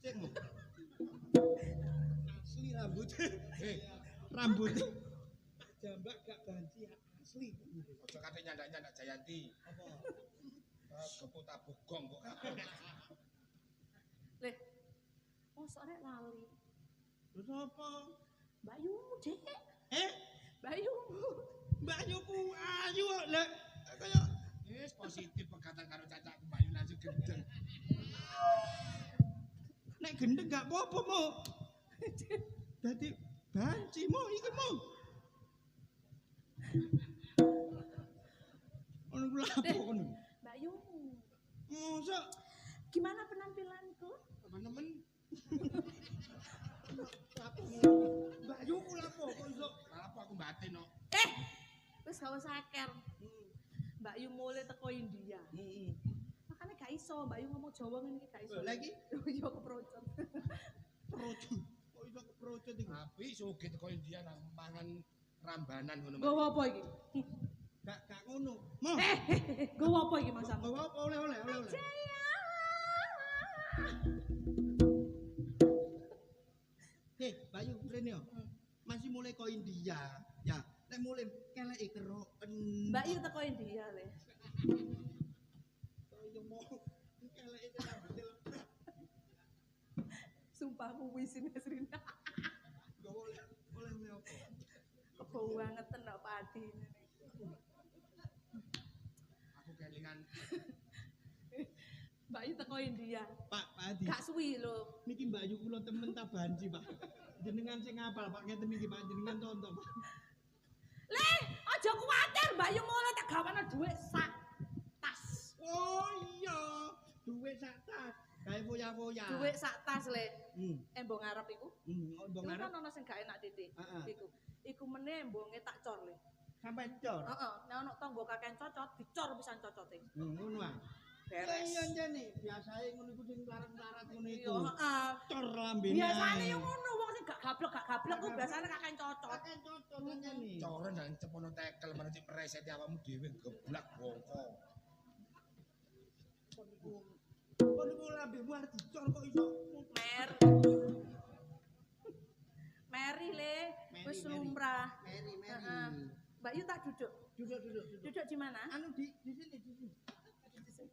Sik moh. Asli rambut. Rambut. Tak jambak gak banci asli. Aja kate nyandak-nyandak Jayanti. Apa? Gepuk tabuh gong kok. Leh. Mosok rek lali. Lho sapa? Mbak Yumu, Dek. Mbak Yumu. Mbak Yuku ayu kok lek kaya Wis positif pegatan karo cacakku Mbak Yuna sing gendeng. nek gendeng gak apa-apa mo. Dadi banci mo iki mo. Ono kula apa kono? Mbak Yumu. Mosok Gimana penampilanku? Teman-teman, lapo Mbak Yuku lapo kok iso apa aku batin no. Wis gak usah aker. Mbak Yu mulai teko India. Heeh. Makanya gak iso, Mbak Yu ngomong Jawa ngene iki gak iso. Lagi Yo keprocot. projo. Kok iso keprojot iki? Tapi soge teko India nang mangan rambanan ngono. Gowo apa iki? Gak ngono. Mo. Gowo apa iki Mas Sam? Bawa apa oleh-oleh. Bayu mrene yo. Masih mulai ko India. Ya, nek mulai keleke keroken. Mbak Yu teko India le. Yo mau keleke rambute lebat. Sumpah aku wisin Srina. Gak oleh apa? Kebau banget nek padi. Mbak Yu teko India. Pak Adi. Gak suwi lho. Niki Mbak Yu kula temen tak banci, Pak. Jenengan sing ngapal, Pak. Ngeten iki, Pak. Jenengan contoh, Pak. Le, aja kuwatir Mbak Yu mulai tak gawane dhuwit sak tas. Oh iya, duit sak tas. Kae foya-foya. Dhuwit sak tas le. Hmm. Embong ngarep iku. Mbok Iku ngarep kan ana sing gak enak titik. Heeh. Iku meneh embonge tak cor le. sampai cor. Heeh, nek ana tangga kakek cocot dicor pisan cocote. Ngono ah. Beres. Iya jane, biasae ngono iku sing larat-larat ngono Iya, iku. heeh. Cor lambene. Biasane yo ngono wong sing gak gablek ku biasane kakek cocot. Kakek cocot jane. Coren dan cepono tekel mana cek mereseti awakmu dhewe geblak bongko. Kon niku lambemu arep dicor kok iso. Meri le, wis Meri. lumrah. Meri. Heeh. Mbak Yu tak duduk. Duduk. Duduk di mana? Anu di sini.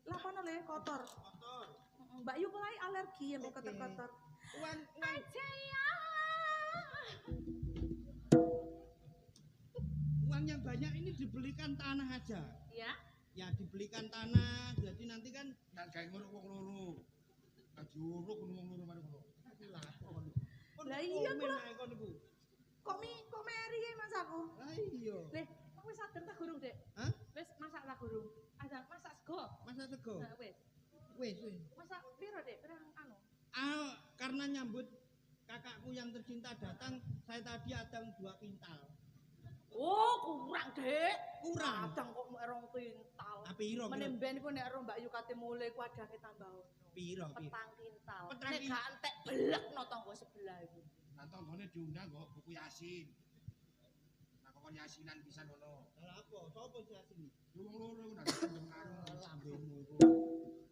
Lah kono le kotor. Kotor. Mbak Yu mulai alergi ya mbek Oke. kotor-kotor. Uang Aja ya. uang yang banyak ini dibelikan tanah aja. Ya. Ya dibelikan tanah, jadi nanti kan Nang gawe ngono wong loro. Nang diuruk ngono wong loro mari ngono. Lah iya kula kon niku. kok Meri ya Mas aku. Lah iya. Le, kok wis sadar ta gurung, Dek? Hah? Wis masak ta gurung? Ada masak sego. Masa sego. Nah, wis. Wis. Masak piro, Dek? Pirang anu? Karena nyambut kakakku yang tercinta datang, saya tadi adang 2 kintal. Oh, kurang, Dek. Kurang. Kadang kok mek 2 kintal. Piro? Meneh ben iku nek ero Mbak Yu kate mulai ku adange tambah ono. Piro? Petang kintal. Petang Nek kintal. gak entek blekno tangga sebelah iku. Nang tanggane diundang kok buku Yasin. Nang kon Yasinan pisan ngono. Lah apa? Sopo sih asine? Wong loro iku nang jenengan. Lambemu iku.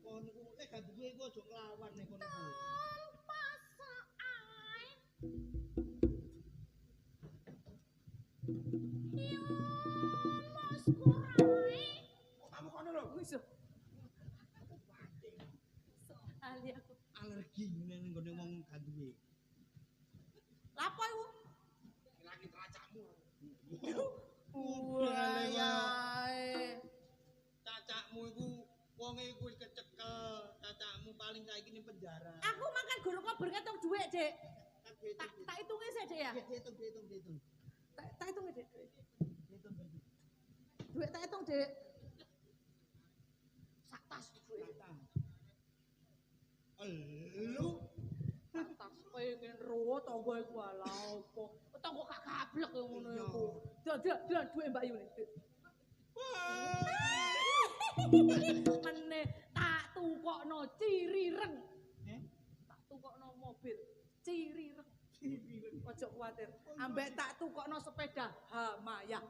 Kon niku nek gak duwe iku aja nglawan nek kon niku. Kok kamu kono lho? Wis. Ali aku. Alergi ngene nggone wong gak duwe. Lapo iku? Lagi teracakmu. Wayahe. Cacakmu iku wonge iku wis kecekel. Cacakmu paling saiki ning penjara. Aku makan gurung kober ngitung dhuwit, Dik. Tak Tak hitunge sih, Dik ya. dihitung. Tak hitunge, Dik. Dhuwit tak hitung, Dik. Sak tas dhuwit. Elu Sak tas pengen ro tangga iku ala opo. Tangga gak gablek yo ngono iku. Dadak dhuwit Mbak Yu. Dik. Meneh tak tukokno cirireng. Tak tukokno mobil cirireng. Ojo kuwatir. Ambek tak tukokno sepeda Hamaya.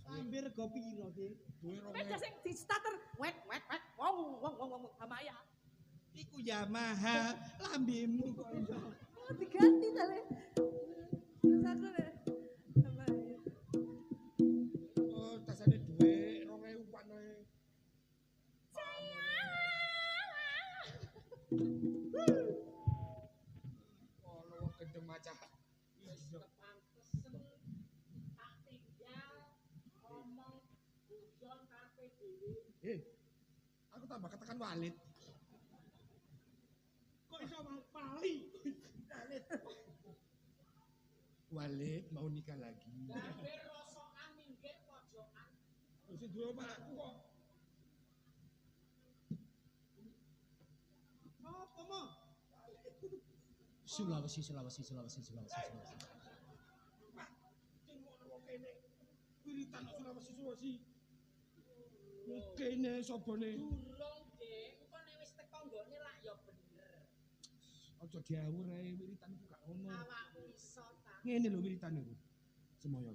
sampe rego piro, Dik? Duwe Sepeda sing di starter wet wong Hamaya. Iku Yamaha, lambemu kok iso. Oh, diganti ta le. Satu le. Hamaya. Oh, tasane duwe 2000 panoe. Oh, lu gendeng macah. Aku tambah katakan Walid. Kok iso pali? Walid mau nikah lagi. Terus duwe omahku kok. Apa mo? Sulawesi. Sing ngono wong kene. Wiritan kok Sulawesi. Wong kene sobone. Durung, Dik. Engko nek wis teko nggone lak ya bener. Aja diawur ae wiritan ku gak ngono. Awakmu iso ta. Ngene lho wiritan iku. Semoyo.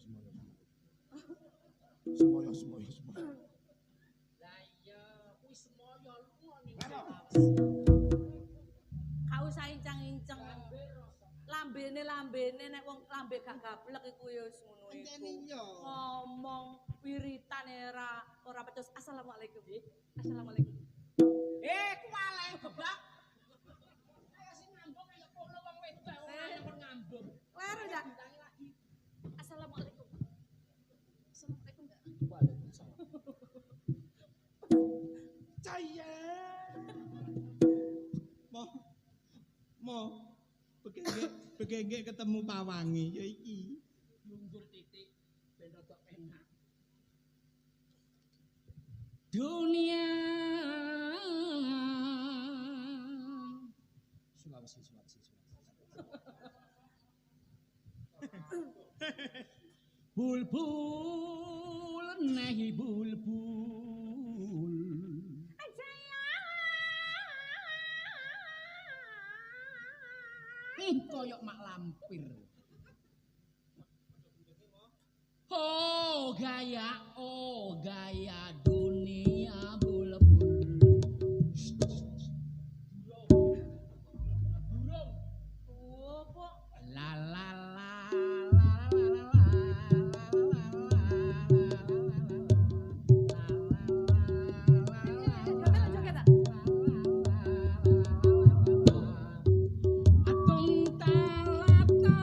Lah iya, kuwi semoyo lunga ning Ayo. Gak usah incang-incang. Lambene nek wong lambe gak gablek iku ya wis ngono Pancen iku. iya. Ngomong wiritan ora pecus. Assalamualaikum. Assalamualaikum. ku aleh gebak. Ayo sing ngambung ayo kono wong wedok wong lanang kon ngambung. Lere ndak? Ditangi lagi. Assalamualaikum. Assalamualaikum ndak? Caya. bekengke ketemu pawange ya iki. Lundur titik ben rada enak. Dunia Sulawesi. Bulbul nahi bulbul. Koyok mak lampir. Oh gaya dunia bulbul. Burung. Oh, kok La la la joget-joget ah. Atung talata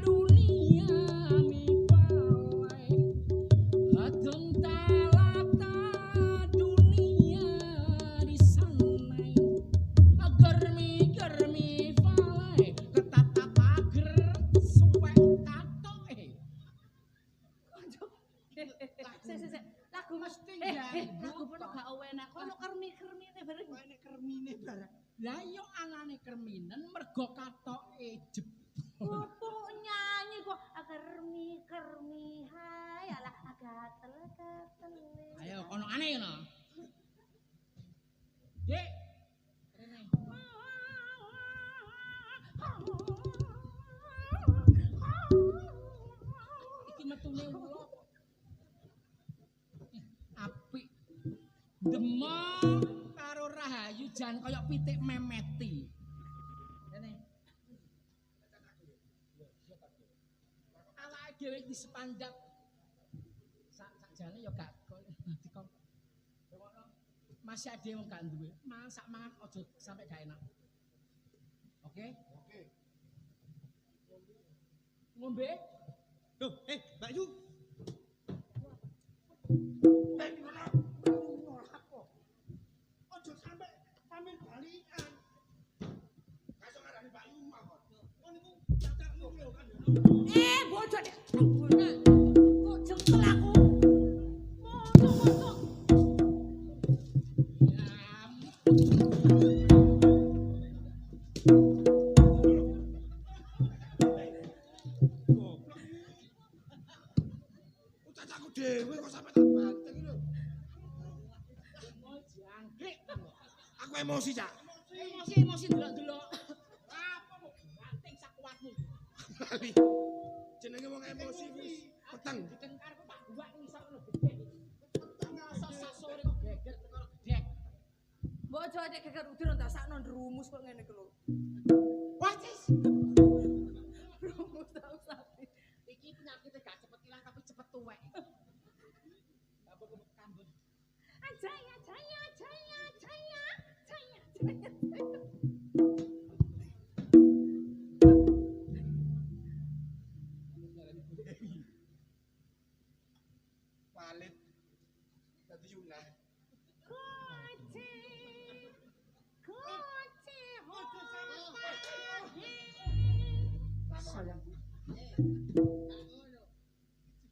dunia mi palai. Atung talata dunia di sanai. Germi palai ketata pager suwe katoke. Sik. Lagu Mesti nyanyi. lagu pun gak enak. Kono kermi-kermine bareng. Kok nek kermine barang. Lah yo anane kerminen mergo katoke jebol. Opo nyanyi kok kermi hai alah gatel. Ayo kono aneh ngono. Dik. Rene. Iki metune ulo. Apik. Demok karo Rahayu jan kaya pitik memeti. Rene. Awake dhewe di sepanjang sakjane ya gak dikon. Masih ada yang gak duwe. Masak mangan ojo sampai gak enak. Oke? Ngombe? Loh, Mbak Yu. Ojo sampai balikan. Kasih ngarani Pak Yu mawon. Kon niku cacakmu lho kan. Bocor deh. Kok jengkel aku. Mosok. Cacakku dhewe kok sampe tak banteng lho. Mau jangkrik. Aku emosi, Cak. Emosi delok-delok. Apa kok banting sak kuatmu? Lali. Jenenge wong emosi wis peteng. Ditengkar kok tak buak ngisor ngono gede. Sak sore kok geger perkara gedek. Mbok aja nek geger udin tak sakno rumus kok ngene iki lho. Wacis. Rumus tak usah. Iki penyakitnya gak cepet ilang tapi cepet tuwek. Apa kebet kambun. Jaya. Palit. Dadi Yuna. Sayangku.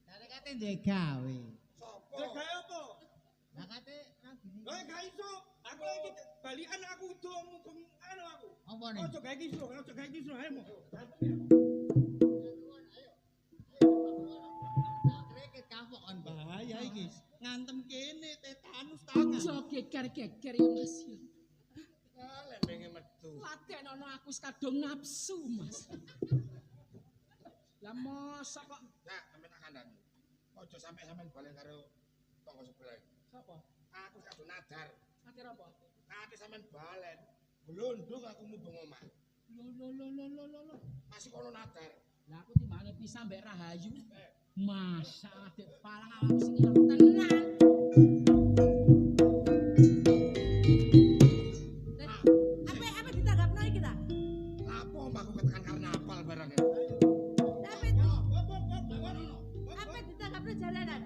Lah kate ndek gawe. Sopo? Lah gawe apa? Lah kate gini. Lah gak iso. Aku iki balikan aku udo mung anu aku. Apa nih? Ojo gawe iki lho, ojo gawe iki lho, ayo. Kreket kapok kon. Bahaya iki. Ngantem kene tetanus tangan. Ojo geger-geger ya Mas. Lembenge metu. Laten ana aku kadung nafsu Mas. Lah mosok kok Nah, sampe tak kandhani. Ojo sampe sampean balen karo tangga sebelah. sapa? Aku kadung nadar. Akhir apa? Kate sampean balen. Glondong aku mubeng omah. Lo. Masih kono nadar. Lah aku timbangane pisah mbek Rahayu. Masa adik palang awakmu sing ilang tenan. Apa ditanggapno iki ta? Lapo mbakku ketekan karnaval barang ya. Apa ditanggapno jalanan?